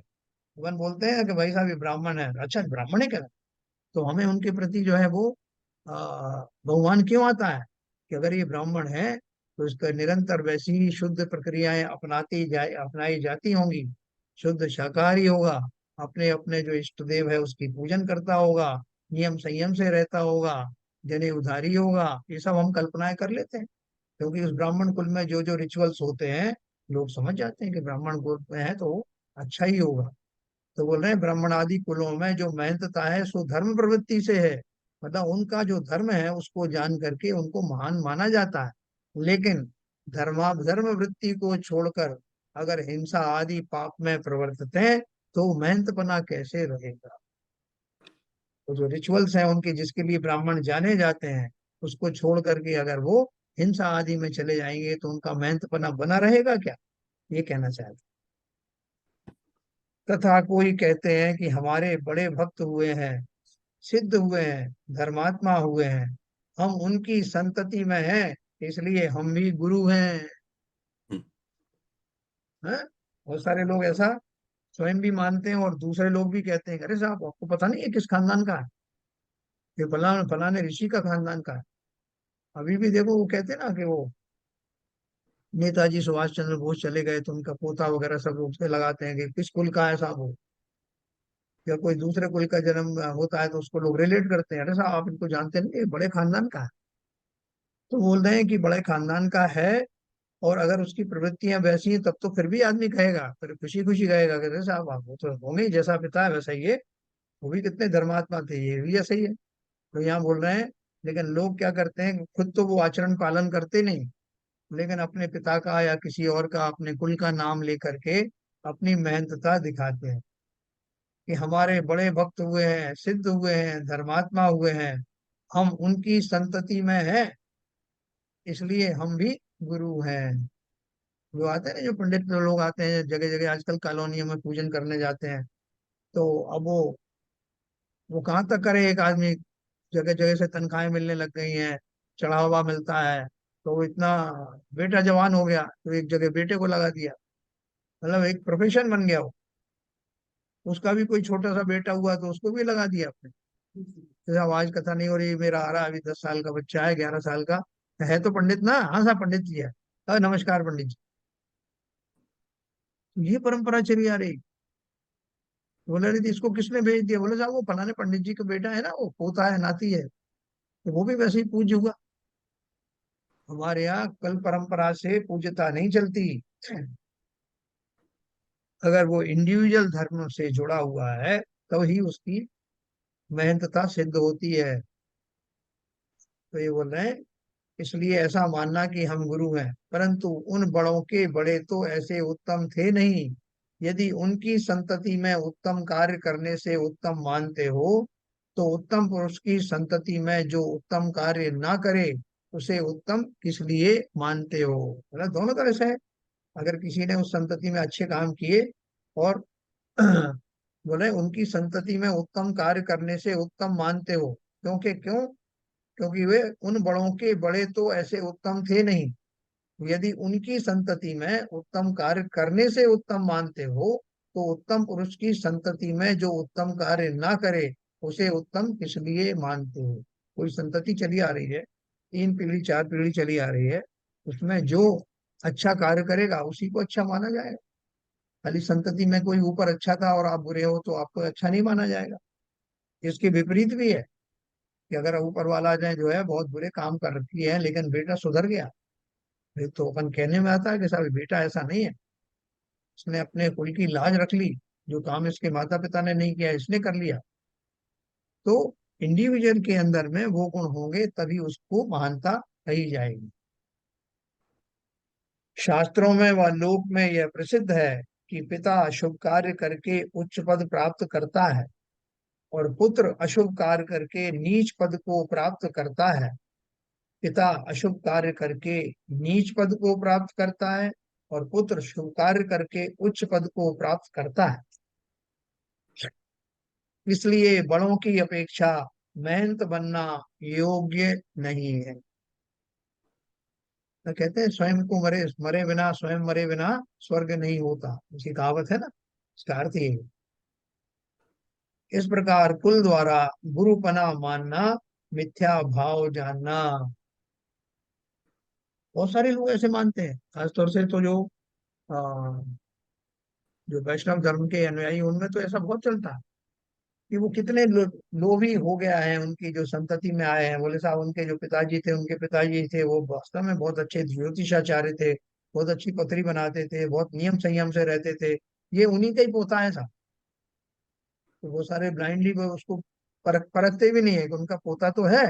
Speaker 1: अपन बोलते हैं कि भाई साहब ये ब्राह्मण है, अच्छा ब्राह्मण है क्या, तो हमें उनके प्रति जो है वो बहुमान क्यों आता है, कि अगर ये ब्राह्मण है तो इसका निरंतर वैसी ही शुद्ध प्रक्रियाएं अपनाई जाती होंगी, शुद्ध शाकाहारी होगा, अपने अपने जो इष्ट देव है उसकी पूजन करता होगा, नियम संयम से रहता होगा, जने उधारी होगा, ये सब हम कल्पनाएं कर लेते हैं, क्योंकि उस ब्राह्मण कुल में जो जो रिचुअल्स होते हैं, लोग समझ जाते हैं कि ब्राह्मण कुल में है तो अच्छा ही होगा। तो बोल रहे हैं ब्राह्मण आदि कुलों में जो महंतता है सो धर्म प्रवृत्ति से है, मतलब उनका जो धर्म है उसको जान करके उनको महान माना जाता है। लेकिन धर्म वृत्ति को छोड़कर अगर हिंसा आदि पाप में प्रवर्तित हैं तो महंतपना कैसे रहेगा। तो जो रिचुअल्स हैं उनके, जिसके लिए ब्राह्मण जाने जाते हैं, उसको छोड़ करके अगर वो हिंसा आदि में चले जाएंगे तो उनका महंतपना बना रहेगा क्या, ये कहना चाहते हैं। तथा कोई कहते हैं कि हमारे बड़े भक्त हुए हैं, सिद्ध हुए हैं, धर्मात्मा हुए हैं, हम उनकी संतति में हैं, इसलिए हम भी गुरु हैं।
Speaker 4: हम्म।
Speaker 1: हैं? बहुत सारे लोग ऐसा स्वयं भी मानते हैं और दूसरे लोग भी कहते हैं, अरे साहब आपको पता नहीं है किस खानदान का है, ये फलाने फलाने ऋषि का खानदान का है। अभी भी देखो वो कहते हैं ना कि वो नेताजी सुभाष चंद्र बोस चले गए तो उनका पोता वगैरह सब लोग से लगाते हैं कि किस कुल का है साहब वो, या कोई दूसरे कुल का जन्म होता है तो उसको लोग रिलेट करते हैं, अरे साहब आप इनको जानते नहीं, ये बड़े खानदान का है। तो बोल रहे हैं कि बड़े खानदान का है, और अगर उसकी प्रवृत्तियां वैसी हैं तब तो फिर भी आदमी कहेगा, फिर खुशी खुशी कहेगा कि अरे साहब आप वो तो होंगे ही, जैसा पिता है वैसा ही है, वो भी कितने धर्मात्मा थे, ये भी ऐसा ही है। तो यहाँ बोल रहे हैं, लेकिन लोग क्या करते हैं, खुद तो वो आचरण पालन करते नहीं, लेकिन अपने पिता का या किसी और का, अपने कुल का नाम लेकर के अपनी मेहनतता दिखाते हैं कि हमारे बड़े भक्त हुए हैं, सिद्ध हुए हैं, धर्मात्मा हुए हैं, हम उनकी संतति में हैं, इसलिए हम भी गुरु हैं। जो आते हैं ना, जो पंडित लोग आते हैं जगह जगह आजकल कॉलोनियों में पूजन करने जाते हैं, तो अब वो कहाँ तक करे एक आदमी, जगह जगह से तनख्वाहें मिलने लग गई हैं, चढ़ावा मिलता है, तो वो इतना, बेटा जवान हो गया तो एक जगह बेटे को लगा दिया, मतलब एक प्रोफेशन बन गया वो। उसका भी कोई छोटा सा बेटा हुआ तो उसको भी लगा दिया आपने। जैसे आवाज कथा नहीं हो रही, मेरा आ रहा अभी 10 साल का बच्चा है, 11 साल का है, तो पंडित ना, हाँ साहब पंडित जी है, नमस्कार पंडित जी। तो ये परंपरा चली आ रही। बोले रही थी इसको किसने भेज दिया, बोले साहब वो फलाने पंडित जी का बेटा है ना, वो पोता है नाती है, तो वो भी वैसे ही पूज्य हुआ। हमारे यहाँ कल परंपरा से पूज्यता नहीं चलती, अगर वो इंडिविजुअल धर्म से जुड़ा हुआ है तो ही उसकी महंतता सिद्ध होती है। तो ये बोल रहे हैं, इसलिए ऐसा मानना कि हम गुरु हैं, परंतु उन बड़ों के बड़े तो ऐसे उत्तम थे नहीं। यदि उनकी संतति में उत्तम कार्य करने से उत्तम मानते हो, तो उत्तम पुरुष की संतति में जो उत्तम कार्य ना करे उसे उत्तम किस लिए मानते हो। मतलब दोनों तरह से है, अगर किसी ने उस संतति में अच्छे काम किए और बोले उनकी संतति में उत्तम कार्य करने से उत्तम मानते हो। क्यों? क्योंकि वे उन बड़ों के बड़े तो ऐसे उत्तम थे नहीं। यदि उनकी संतति में उत्तम कार्य करने से उत्तम मानते हो, तो उत्तम पुरुष की संतति में जो उत्तम कार्य ना करे उसे उत्तम किस लिए मानते हो? कोई संतति चली आ रही है, 3 पीढ़ी 4 पीढ़ी चली आ रही है, उसमें जो अच्छा कार्य करेगा उसी को अच्छा माना जाएगा। खाली संतति में कोई ऊपर अच्छा था और आप बुरे हो तो आपको अच्छा नहीं माना जाएगा। इसके विपरीत भी है कि अगर ऊपर वाला जो है बहुत बुरे काम कर रखी है लेकिन बेटा सुधर गया, फिर तो अपन कहने में आता है कि साहब बेटा ऐसा नहीं है, इसने अपने कुल की लाज रख ली, जो काम इसके माता पिता ने नहीं किया इसने कर लिया। तो इंडिविजुअल के अंदर में वो गुण होंगे तभी उसको महानता कही जाएगी। शास्त्रों में व लोक में यह प्रसिद्ध है कि पिता शुभ कार्य करके उच्च पद प्राप्त करता है और पुत्र अशुभ कार्य करके नीच पद को प्राप्त करता है। पिता अशुभ कार्य करके नीच पद को प्राप्त करता है और पुत्र शुभ कार्य करके उच्च पद को प्राप्त करता है। इसलिए बड़ों की अपेक्षा मेहनत बनना योग्य नहीं है। तो कहते हैं स्वयं को मरे मरे बिना स्वयं मरे बिना स्वर्ग नहीं होता, उसकी कहावत है ना। इसका अर्थ ये है। इस प्रकार कुल द्वारा गुरुपना मानना, मिथ्या भाव जानना। बहुत सारे लोग ऐसे मानते हैं, खासतौर से तो अ, जो वैष्णव धर्म के अनुयायी उनमें तो ऐसा बहुत चलता है कि वो कितने लोभी हो गया है, उनकी जो संतति में आए हैं। बोले साहब उनके जो पिताजी थे, उनके पिताजी थे वो वास्तव में बहुत अच्छे ज्योतिषाचार्य थे, बहुत अच्छी पतरी बनाते थे, बहुत नियम संयम से रहते थे, ये उन्हीं का ही पोता है साहब। तो वो सारे ब्लाइंडली वो उसको परखते भी नहीं है कि उनका पोता तो है,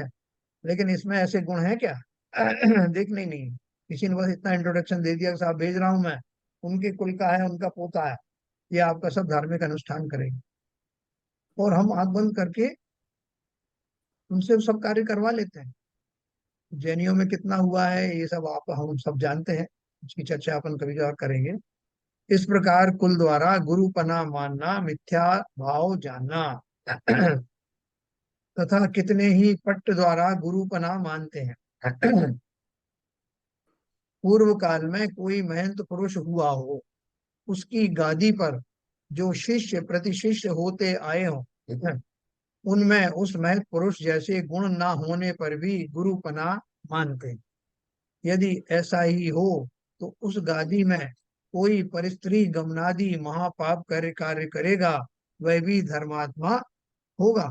Speaker 1: लेकिन इसमें ऐसे गुण है क्या? देखने ही नहीं है। किसी ने बस इतना इंट्रोडक्शन दे दिया कि साहब भेज रहा हूं मैं, उनके कुल का है, उनका पोता है, ये आपका सब धार्मिक अनुष्ठान करेंगे। और हम आंख बंद करके उनसे सब कार्य करवा लेते हैं। जैनियों में कितना हुआ है ये सब आप हम सब जानते हैं, इसकी चर्चा अपन कभी और करेंगे। इस प्रकार कुल द्वारा गुरुपना मानना, मिथ्या भाव जानना तथा कितने ही पट्ट द्वारा गुरुपना मानते हैं। पूर्व काल में कोई महंत पुरुष हुआ हो, उसकी गादी पर जो शिष्य प्रति शिष्य होते आए हों, उनमें उस महंत पुरुष जैसे गुण ना होने पर भी गुरुपना मानते हैं। यदि ऐसा ही हो तो उस गादी में कोई परिस्त्री गमनादि महापाप कार्य करेगा, वह भी धर्मात्मा होगा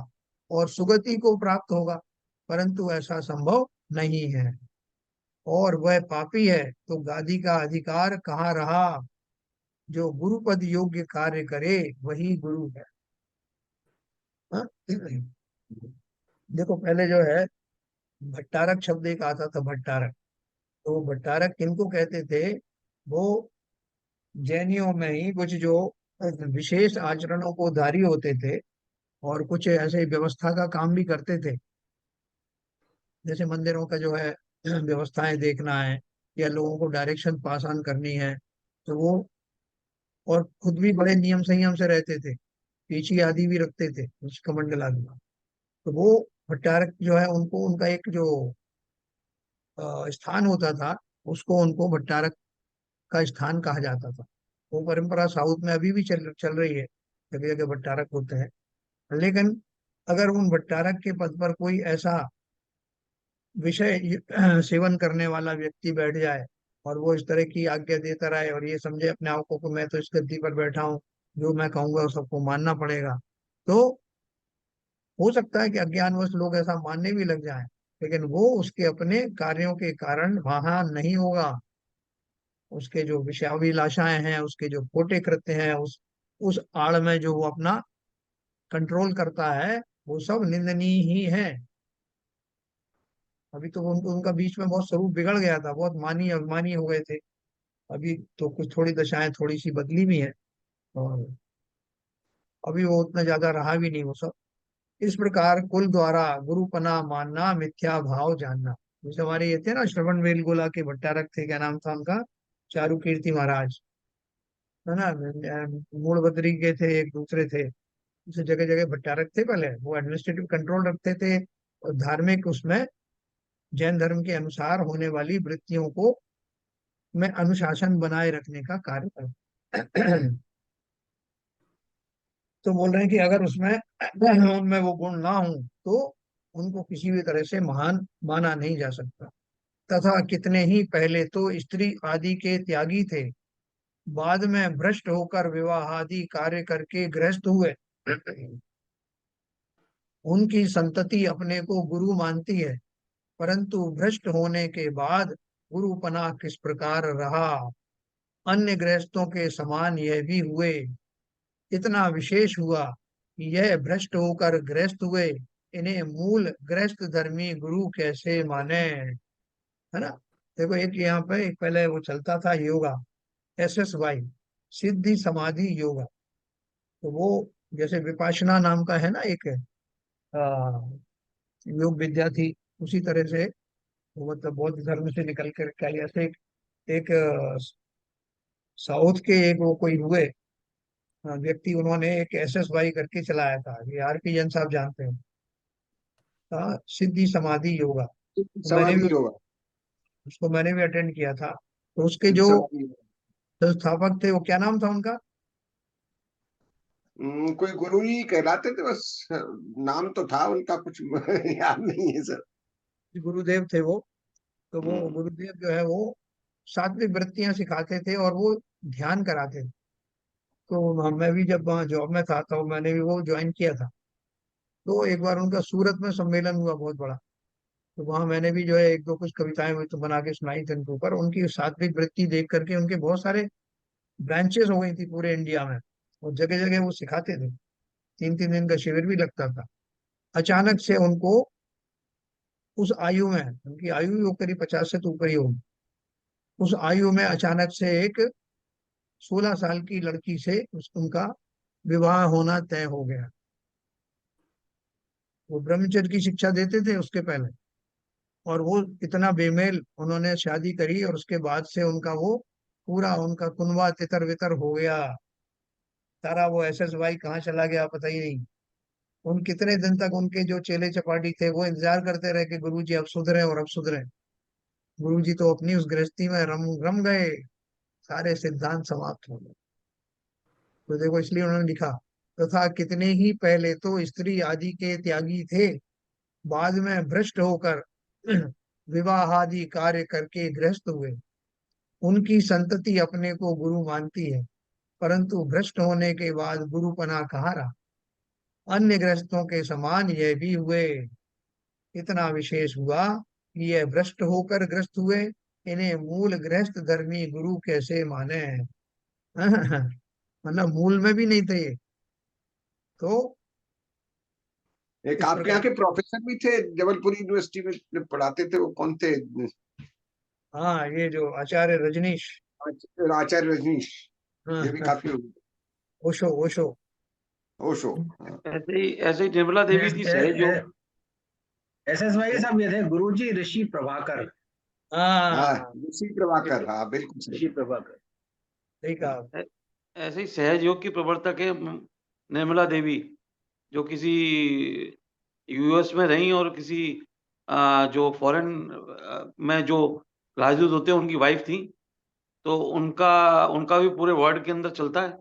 Speaker 1: और सुगति को प्राप्त होगा, परंतु ऐसा संभव नहीं है। और वह पापी है तो गादी का अधिकार कहाँ रहा? जो गुरुपद योग्य कार्य करे वही गुरु है। हाँ? देखो पहले जो है भट्टारक शब्द एक आता था, भट्टारक। तो भट्टारक किनको कहते थे? वो जैनियों में ही कुछ जो विशेष आचरणों को धारी होते थे और कुछ ऐसे व्यवस्था का काम भी करते थे, जैसे मंदिरों का जो है व्यवस्थाएं देखना है या लोगों को डायरेक्शन पास ऑन करनी है। तो वो और खुद भी बड़े नियम संयम से रहते थे, पीछी आदि भी रखते थे कमंडल आदि। तो वो भट्टारक जो है उनको उनका एक जो स्थान होता था, उसको उनको भट्टारक का स्थान कहा जाता था। वो परंपरा साउथ में अभी भी चल चल रही है, जगह जगह भट्टारक होते हैं। लेकिन अगर उन भट्टारक के पद पर कोई ऐसा विषय सेवन करने वाला व्यक्ति बैठ जाए और वो इस तरह की आज्ञा देता रहे और ये समझे अपने आप को मैं तो इस गद्दी पर बैठा हूँ, जो मैं कहूंगा वो सबको मानना पड़ेगा, तो हो सकता है कि अज्ञानवश लोग ऐसा मानने भी लग जाएं, लेकिन वो उसके अपने कार्यों के कारण वहां नहीं होगा। उसके जो विषयाभिलाषाएं हैं, उसके जो खोटे कृत्य हैं, उस आड़ में जो वो अपना कंट्रोल करता है, वो सब निंदनीय ही है। अभी तो उनका बीच में बहुत स्वरूप बिगड़ गया था, बहुत मानी अभिमानी हो गए थे। अभी तो कुछ थोड़ी दशाएं थोड़ी सी बदली भी है और अभी वो उतना ज्यादा रहा भी नहीं वो सब। इस प्रकार कुल द्वारा गुरुपना मानना, मिथ्या भाव जानना। जैसे हमारे ये थे ना श्रवण बेलगोला के भट्टारक थे, क्या नाम था उनका? चारु कीर्ति महाराज, है ना। मूल बद्री के थे, एक दूसरे थे, जैसे जगह जगह भट्टारक थे पहले, वो एडमिनिस्ट्रेटिव कंट्रोल रखते थे और धार्मिक उसमें जैन धर्म के अनुसार होने वाली वृत्तियों को में अनुशासन बनाए रखने का कार्य करते। तो बोल रहे हैं कि अगर उसमें उनमें वो गुण ना हो तो उनको किसी भी तरह से महान माना नहीं जा सकता। तथा कितने ही पहले तो स्त्री आदि के त्यागी थे, बाद में भ्रष्ट होकर विवाह आदि कार्य करके गृहस्थ हुए। उनकी संतति अपने को गुरु मानती है, परंतु भ्रष्ट होने के बाद गुरुपना किस प्रकार रहा, अन्य गृहस्थों के समान यह भी हुए। इतना विशेष हुआ कि यह भ्रष्ट होकर गृहस्थ हुए, इन्हें मूल गृहस्थ धर्मी गुरु कैसे माने, है ना। देखो एक यहाँ पे एक पहले वो चलता था योगा, SSY, सिद्धि समाधि योगा। तो वो जैसे विपाशना नाम का है ना एक योग विद्या थी, उसी तरह से वो मतलब बौद्ध धर्म से निकल कर क्या ऐसे एक साउथ के एक वो कोई हुए व्यक्ति, उन्होंने एक SSY करके चलाया था, ये RP जैन साहब जानते हैं। सिद्धि समाधि योगा, तो मैंने भी
Speaker 2: समाधि होगा।
Speaker 1: उसको मैंने भी अटेंड किया था। तो उसके जो
Speaker 2: समाधि होगा।
Speaker 1: संस्थापक थे वो क्या नाम था उनका?
Speaker 2: कोई गुरु ही कहलाते थे बस, नाम तो था उनका कुछ याद नहीं है सर।
Speaker 1: गुरुदेव थे वो। तो वो
Speaker 2: हम्म,
Speaker 1: गुरुदेव जो है वो सात्विक वृत्तियां सिखाते थे और वो ध्यान कराते थे। तो मैं भी जब वहाँ जॉब में था तो मैंने भी वो ज्वाइन किया था। तो एक बार उनका सूरत में सम्मेलन हुआ बहुत बड़ा। तो वहां मैंने भी जो है एक दो कुछ कविताएं तो बना के सुनाई थी उनके ऊपर। उनकी सात्विक वृत्ति देख करके उनके बहुत सारे ब्रांचेस हो गई थी पूरे इंडिया में, और जगह जगह वो सिखाते थे। 3 3 दिन का शिविर भी लगता था। अचानक से उनको उस आयु में, उनकी आयु भी वो करीब 50 से तो ऊपर ही होगी, उस आयु में अचानक से एक 16 साल की लड़की से उनका विवाह होना तय हो गया। वो ब्रह्मचर्य की शिक्षा देते थे उसके पहले, और वो इतना बेमेल उन्होंने शादी करी, और उसके बाद से उनका वो पूरा उनका कुनबा तितर बितर हो गया। सारा वो SSY कहाँ चला गया पता ही नहीं। उन कितने दिन तक उनके जो चेले चपाटी थे वो इंतजार करते रहे कि गुरुजी अब सुधरे और अब सुधरे। गुरुजी तो अपनी उस गृहस्थी में रम रम गए, सारे सिद्धांत समाप्त हो गए। तो देखो इसलिए उन्होंने लिखा, तथा कितने ही पहले तो स्त्री आदि के त्यागी थे, बाद में भ्रष्ट होकर विवाह आदि कार्य करके गृहस्थ हुए। उनकी संतति अपने को गुरु मानती है, परंतु भ्रष्ट होने के बाद गुरुपना कहाँ रहा, अन्य गृहस्थों के समान यह भी हुए। इतना विशेष हुआ कि यह भ्रष्ट होकर ग्रस्त हुए, इन्हें मूल गृहस्थ धर्मी गुरु कैसे माने। मतलब मूल में भी नहीं थे ये। तो
Speaker 2: एक
Speaker 1: इस
Speaker 2: आपके यहाँ
Speaker 1: प्रकार,
Speaker 2: के प्रोफेसर भी थे जबलपुर यूनिवर्सिटी में पढ़ाते थे, वो कौन थे?
Speaker 1: हाँ ये जो आचार्य रजनीश,
Speaker 2: आचार्य रजनीश,
Speaker 1: हाँ
Speaker 2: ये भी
Speaker 1: हाँ,
Speaker 2: काफी
Speaker 1: ओशो ओशो।
Speaker 2: ओशो। हाँ
Speaker 3: ऐसे ही निर्मला देवी थी सहज योग।
Speaker 5: SSY सब ये थे गुरुजी ऋषि प्रभाकर।
Speaker 2: हाँ,
Speaker 1: हाँ
Speaker 2: ऋषि प्रभाकर, हाँ बिल्कुल सही।
Speaker 5: ऋषि प्रभाकर।
Speaker 1: सही कहा।
Speaker 3: ऐ- ऐसे ही सहज योग की प्रवर्तक है निर्मला देवी, जो किसी यूएस में रही और किसी जो फॉरेन में जो राजदूत होते हैं उनकी वाइफ थी। तो उनका उनका भी पूरे वर्ल्ड के अंदर चलता है।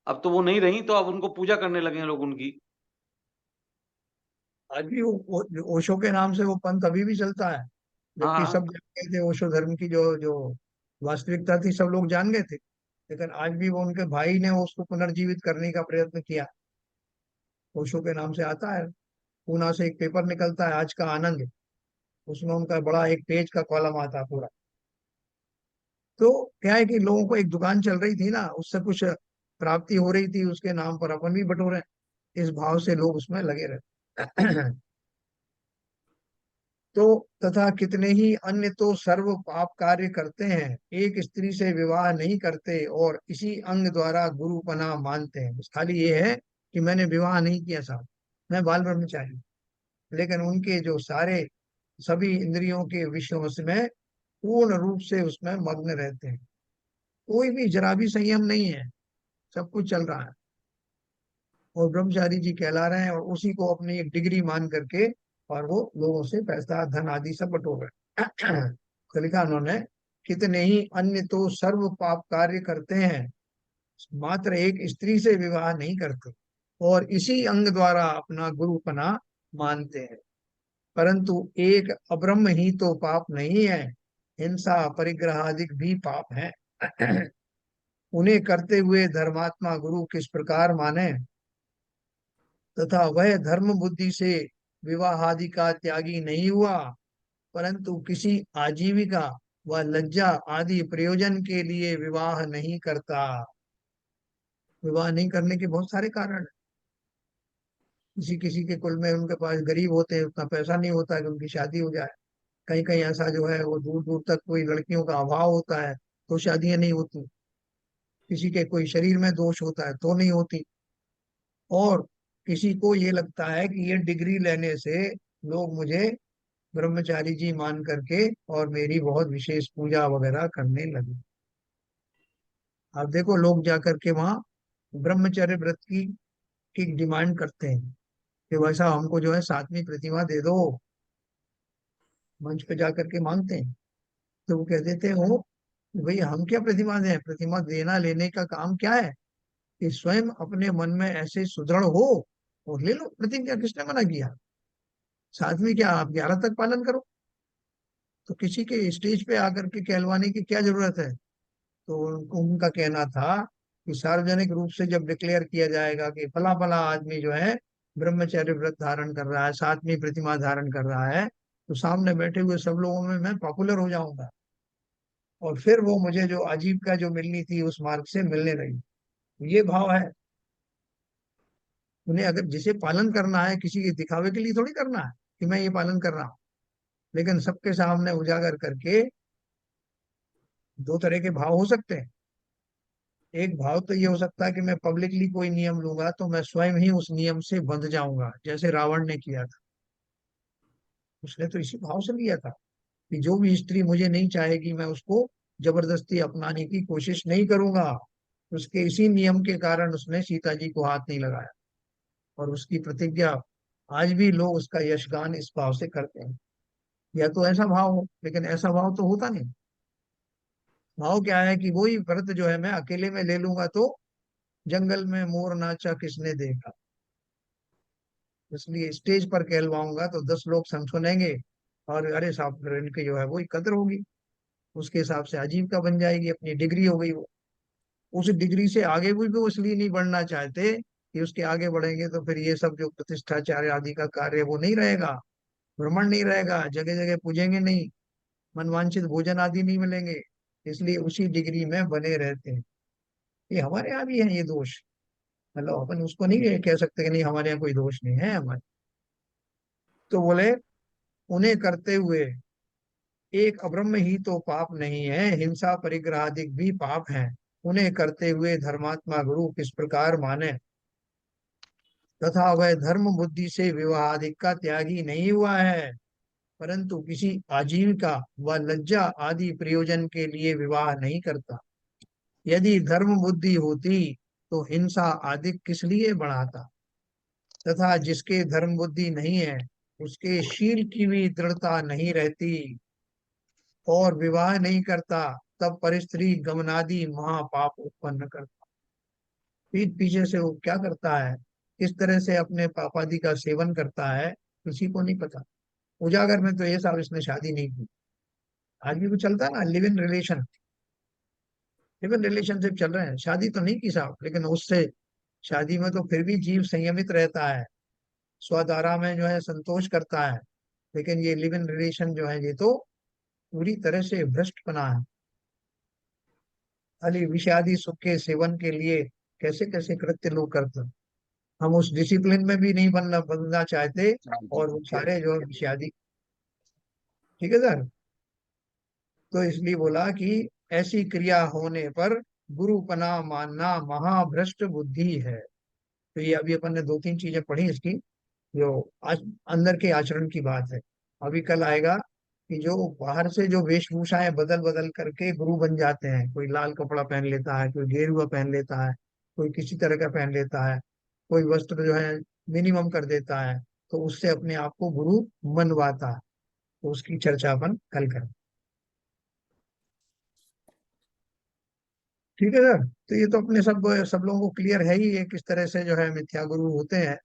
Speaker 3: अब तो वो नहीं रही, तो अब उनको पूजा करने लगे हैं लोग उनकी।
Speaker 1: आज भी ओशो के नाम से वो पंथ अभी भी चलता है, जबकि
Speaker 3: हाँ,
Speaker 1: सब जान गए थे ओशो धर्म की जो जो वास्तविकता थी, सब लोग जान गए थे। लेकिन आज भी वो उनके भाई ने उसको पुनर्जीवित करने का प्रयत्न किया। ओशो के नाम से आता है, पूना से एक पेपर निकलता है आज का आनंद, उसमें उनका बड़ा एक पेज का कॉलम आता है पूरा। तो क्या है कि लोगों को एक दुकान चल रही थी ना, उससे कुछ प्राप्ति हो रही थी, उसके नाम पर अपन भी बटोरे, इस भाव से लोग उसमें लगे रहते। तो तथा कितने ही अन्य तो सर्व पाप कार्य करते हैं, एक स्त्री से विवाह नहीं करते और इसी अंग द्वारा गुरुपना मानते हैं। बस खाली ये है कि मैंने विवाह नहीं किया साहब, मैं बाल ब्रह्मचारी हूं। लेकिन उनके जो सारे सभी इंद्रियों के विषयों में पूर्ण रूप से उसमें मग्न रहते हैं। कोई भी जरा भी संयम नहीं है, सब कुछ चल रहा है। और ब्रह्मचारी जी कहला रहे हैं, और उसी को अपनी एक डिग्री मान करके और वो लोगों से पैसा धन आदि सब बटोर रहे हैं। तो लिखा उन्होंने, कितने ही अन्य तो सर्व पाप कार्य करते हैं, मात्र एक स्त्री से विवाह नहीं करते, और इसी अंग द्वारा अपना गुरुपना मानते हैं। परंतु एक अब्रह्म ही तो पाप नहीं है, हिंसा परिग्रह आदि भी पाप है। उन्हें करते हुए धर्मात्मा गुरु किस प्रकार माने, तथा वह धर्म बुद्धि से विवाह आदि का त्यागी नहीं हुआ, परंतु किसी आजीविका व लज्जा आदि प्रयोजन के लिए विवाह नहीं करता। विवाह नहीं करने के बहुत सारे कारण हैं। किसी किसी के कुल में उनके पास गरीब होते हैं, उतना पैसा नहीं होता कि उनकी शादी हो जाए। कहीं कहीं ऐसा जो है वो दूर दूर तक कोई लड़कियों का अभाव होता है तो शादियां नहीं होती। किसी के कोई शरीर में दोष होता है तो नहीं होती। और किसी को ये लगता है कि ये डिग्री लेने से लोग मुझे ब्रह्मचारी जी मान करके और मेरी बहुत विशेष पूजा वगैरह करने लगे। अब देखो लोग जा करके वहां ब्रह्मचर्य व्रत की डिमांड करते हैं कि वैसा हमको जो है 7वीं प्रतिमा दे दो, मंच पे जा करके मांगते हैं। तो वो कह देते हो कि भाई हम क्या प्रतिमा दें, प्रतिमा देना लेने का काम क्या है, कि स्वयं अपने मन में ऐसे सुदृढ़ हो और ले लो प्रतिज्ञा। किसने मना किया? 7वीं क्या, आप 11 तक पालन करो। तो किसी के स्टेज पे आकर के कहलवाने की क्या जरूरत है? तो उनका कहना था कि सार्वजनिक रूप से जब डिक्लेयर किया जाएगा कि फला फला आदमी जो है ब्रह्मचर्य व्रत धारण कर रहा है, 7वीं प्रतिमा धारण कर रहा है, तो सामने बैठे हुए सब लोगों में मैं पॉपुलर हो जाऊंगा, और फिर वो मुझे जो आजीविका जो मिलनी थी उस मार्ग से मिलने लगी। ये भाव है। उन्हें अगर जिसे पालन करना है, किसी के दिखावे के लिए थोड़ी करना है कि मैं ये पालन कर रहा हूँ, लेकिन सबके सामने उजागर करके दो तरह के भाव हो सकते हैं। एक भाव तो ये हो सकता है कि मैं पब्लिकली कोई नियम लूंगा तो मैं स्वयं ही उस नियम से बंध जाऊंगा, जैसे रावण ने किया था। उसने तो इसी भाव से लिया था कि जो भी स्त्री मुझे नहीं चाहेगी मैं उसको जबरदस्ती अपनाने की कोशिश नहीं करूंगा। उसके इसी नियम के कारण उसने सीता जी को हाथ नहीं लगाया, और उसकी प्रतिज्ञा आज भी लोग उसका यशगान इस भाव से करते हैं। या तो ऐसा भाव हो, लेकिन ऐसा भाव तो होता नहीं। भाव क्या है कि वही व्रत जो है मैं अकेले में ले लूंगा तो जंगल में मोर नाचा किसने देखा, इसलिए स्टेज पर कहलवाऊंगा तो 10 लोग सुनेंगे, और अरे साहब फिर इनकी जो है वो कदर होगी। उसके हिसाब से आजीविका बन जाएगी, अपनी डिग्री हो गई वो। उस डिग्री से आगे भी वो इसलिए नहीं बढ़ना चाहते कि उसके आगे बढ़ेंगे तो फिर ये सब जो प्रतिष्ठाचार्य आदि का कार्य वो नहीं रहेगा, भ्रमण नहीं रहेगा, जगह जगह पूजेंगे नहीं, मनवांछित भोजन आदि नहीं मिलेंगे। इसलिए उसी डिग्री में बने रहते हैं। ये हमारे यहाँ भी है ये दोष। मतलब अपन उसको नहीं कह सकते कि नहीं हमारे यहाँ कोई दोष नहीं है हमारे। तो बोले उन्हें करते हुए एक अब्रह्म ही तो पाप नहीं है, हिंसा परिग्रह आदि भी पाप है। उन्हें करते हुए धर्मात्मा गुरु किस प्रकार माने, तथा वह धर्म बुद्धि से विवाहादिक का त्यागी नहीं हुआ है, परंतु किसी आजीविका व लज्जा आदि प्रयोजन के लिए विवाह नहीं करता। यदि धर्म बुद्धि होती तो हिंसा आदि किस लिए बढ़ाता, तथा जिसके धर्म बुद्धि नहीं है उसके शील की भी दृढ़ता नहीं रहती, और विवाह नहीं करता, तब परिस्त्री गमनादि महापाप उत्पन्न करता। पीठ पीछे से वो क्या करता है, किस तरह से अपने पापादि का सेवन करता है, किसी को नहीं पता। उजागर में तो ये साहब इसने शादी नहीं की। आज भी वो चलता है ना, लिव इन रिलेशनशिप चल रहे हैं, शादी तो नहीं की साहब, लेकिन उससे शादी में तो फिर भी जीव संयमित रहता है, स्वधारा में जो है संतोष करता है। लेकिन ये लिव इन रिलेशन जो है ये तो पूरी तरह से भ्रष्ट बना है। खाली विषादी सुख के सेवन के लिए कैसे कैसे कृत्य लोग करते हैं। हम उस डिसिप्लिन में भी नहीं बनना चाहते, और वो सारे जो है विषादी। ठीक है सर। तो इसलिए बोला कि ऐसी क्रिया होने पर गुरुपना मानना महाभ्रष्ट बुद्धि है। तो ये अभी अपन ने 2-3 चीजें पढ़ी इसकी, जो आज अंदर के आचरण की बात है। अभी कल आएगा कि जो बाहर से जो वेशभूषाएं बदल बदल करके गुरु बन जाते हैं, कोई लाल कपड़ा पहन लेता है, कोई गेरुआ पहन लेता है, कोई किसी तरह का पहन लेता है, कोई वस्त्र जो है मिनिमम कर देता है, तो उससे अपने आप को गुरु मनवाता है। तो उसकी चर्चा अपन कल करें। ठीक है सर। तो ये तो अपने सब सब लोगों को क्लियर है ही, ये किस तरह से जो है मिथ्या गुरु होते हैं,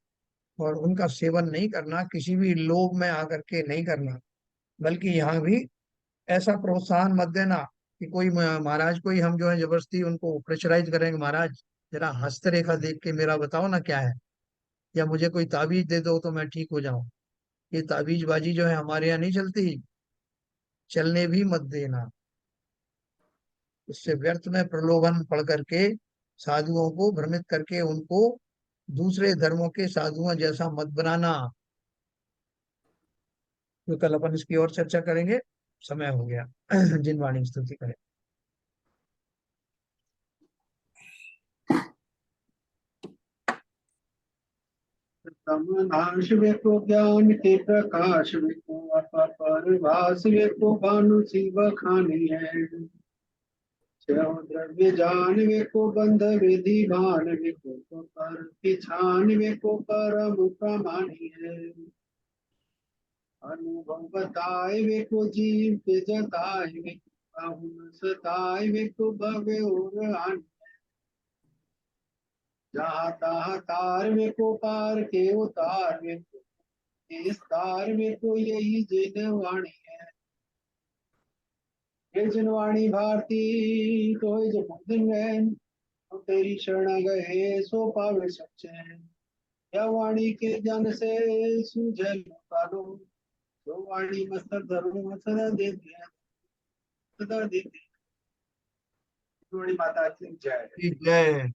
Speaker 1: और उनका सेवन नहीं करना, किसी भी लोभ में आकर के नहीं करना। बल्कि यहाँ भी ऐसा प्रोत्साहन मत देना कि कोई महाराज कोई हम जो है जबरदस्ती उनको प्रेशराइज करेंगे, महाराज जरा हस्तरेखा देख के मेरा बताओ ना क्या है, या मुझे कोई ताबीज दे दो तो मैं ठीक हो जाऊं। ये ताबीजबाजी जो है हमारे यहाँ नहीं चलती, चलने भी मत देना। इससे व्यर्थ में प्रलोभन पढ़ करके साधुओं को भ्रमित करके उनको दूसरे धर्मों के साधुओं जैसा मत बनाना। तो कल अपन इसकी और चर्चा करेंगे। समय हो गया। जिन वाणी की स्तुति करें।
Speaker 6: नाश वेको ज्ञान के प्रकाश वेको अपरिभाष वेको भानु शिव खानी है। छह द्रव्य जान वेको बंध विधि भान वेको पर पिछान वेको परम प्रमाणी है। अनुभव बताए वेको जीव के जताए वेको बहुन सताए वेको भवे और आन। जहाँ तहाँ तार वेको पार के उतार वेको इस तार में तो यही जिन वाणी है। ये जिन वाणी भारती तो जो मुदिन गैन तो तेरी शरण गए सो पावे सच्चैन। या वाणी के जन से सूझे कालो तो वाणी मस्तक धर्म सदा देती है, सदा देती है। वाणी माता की जय।
Speaker 1: जय।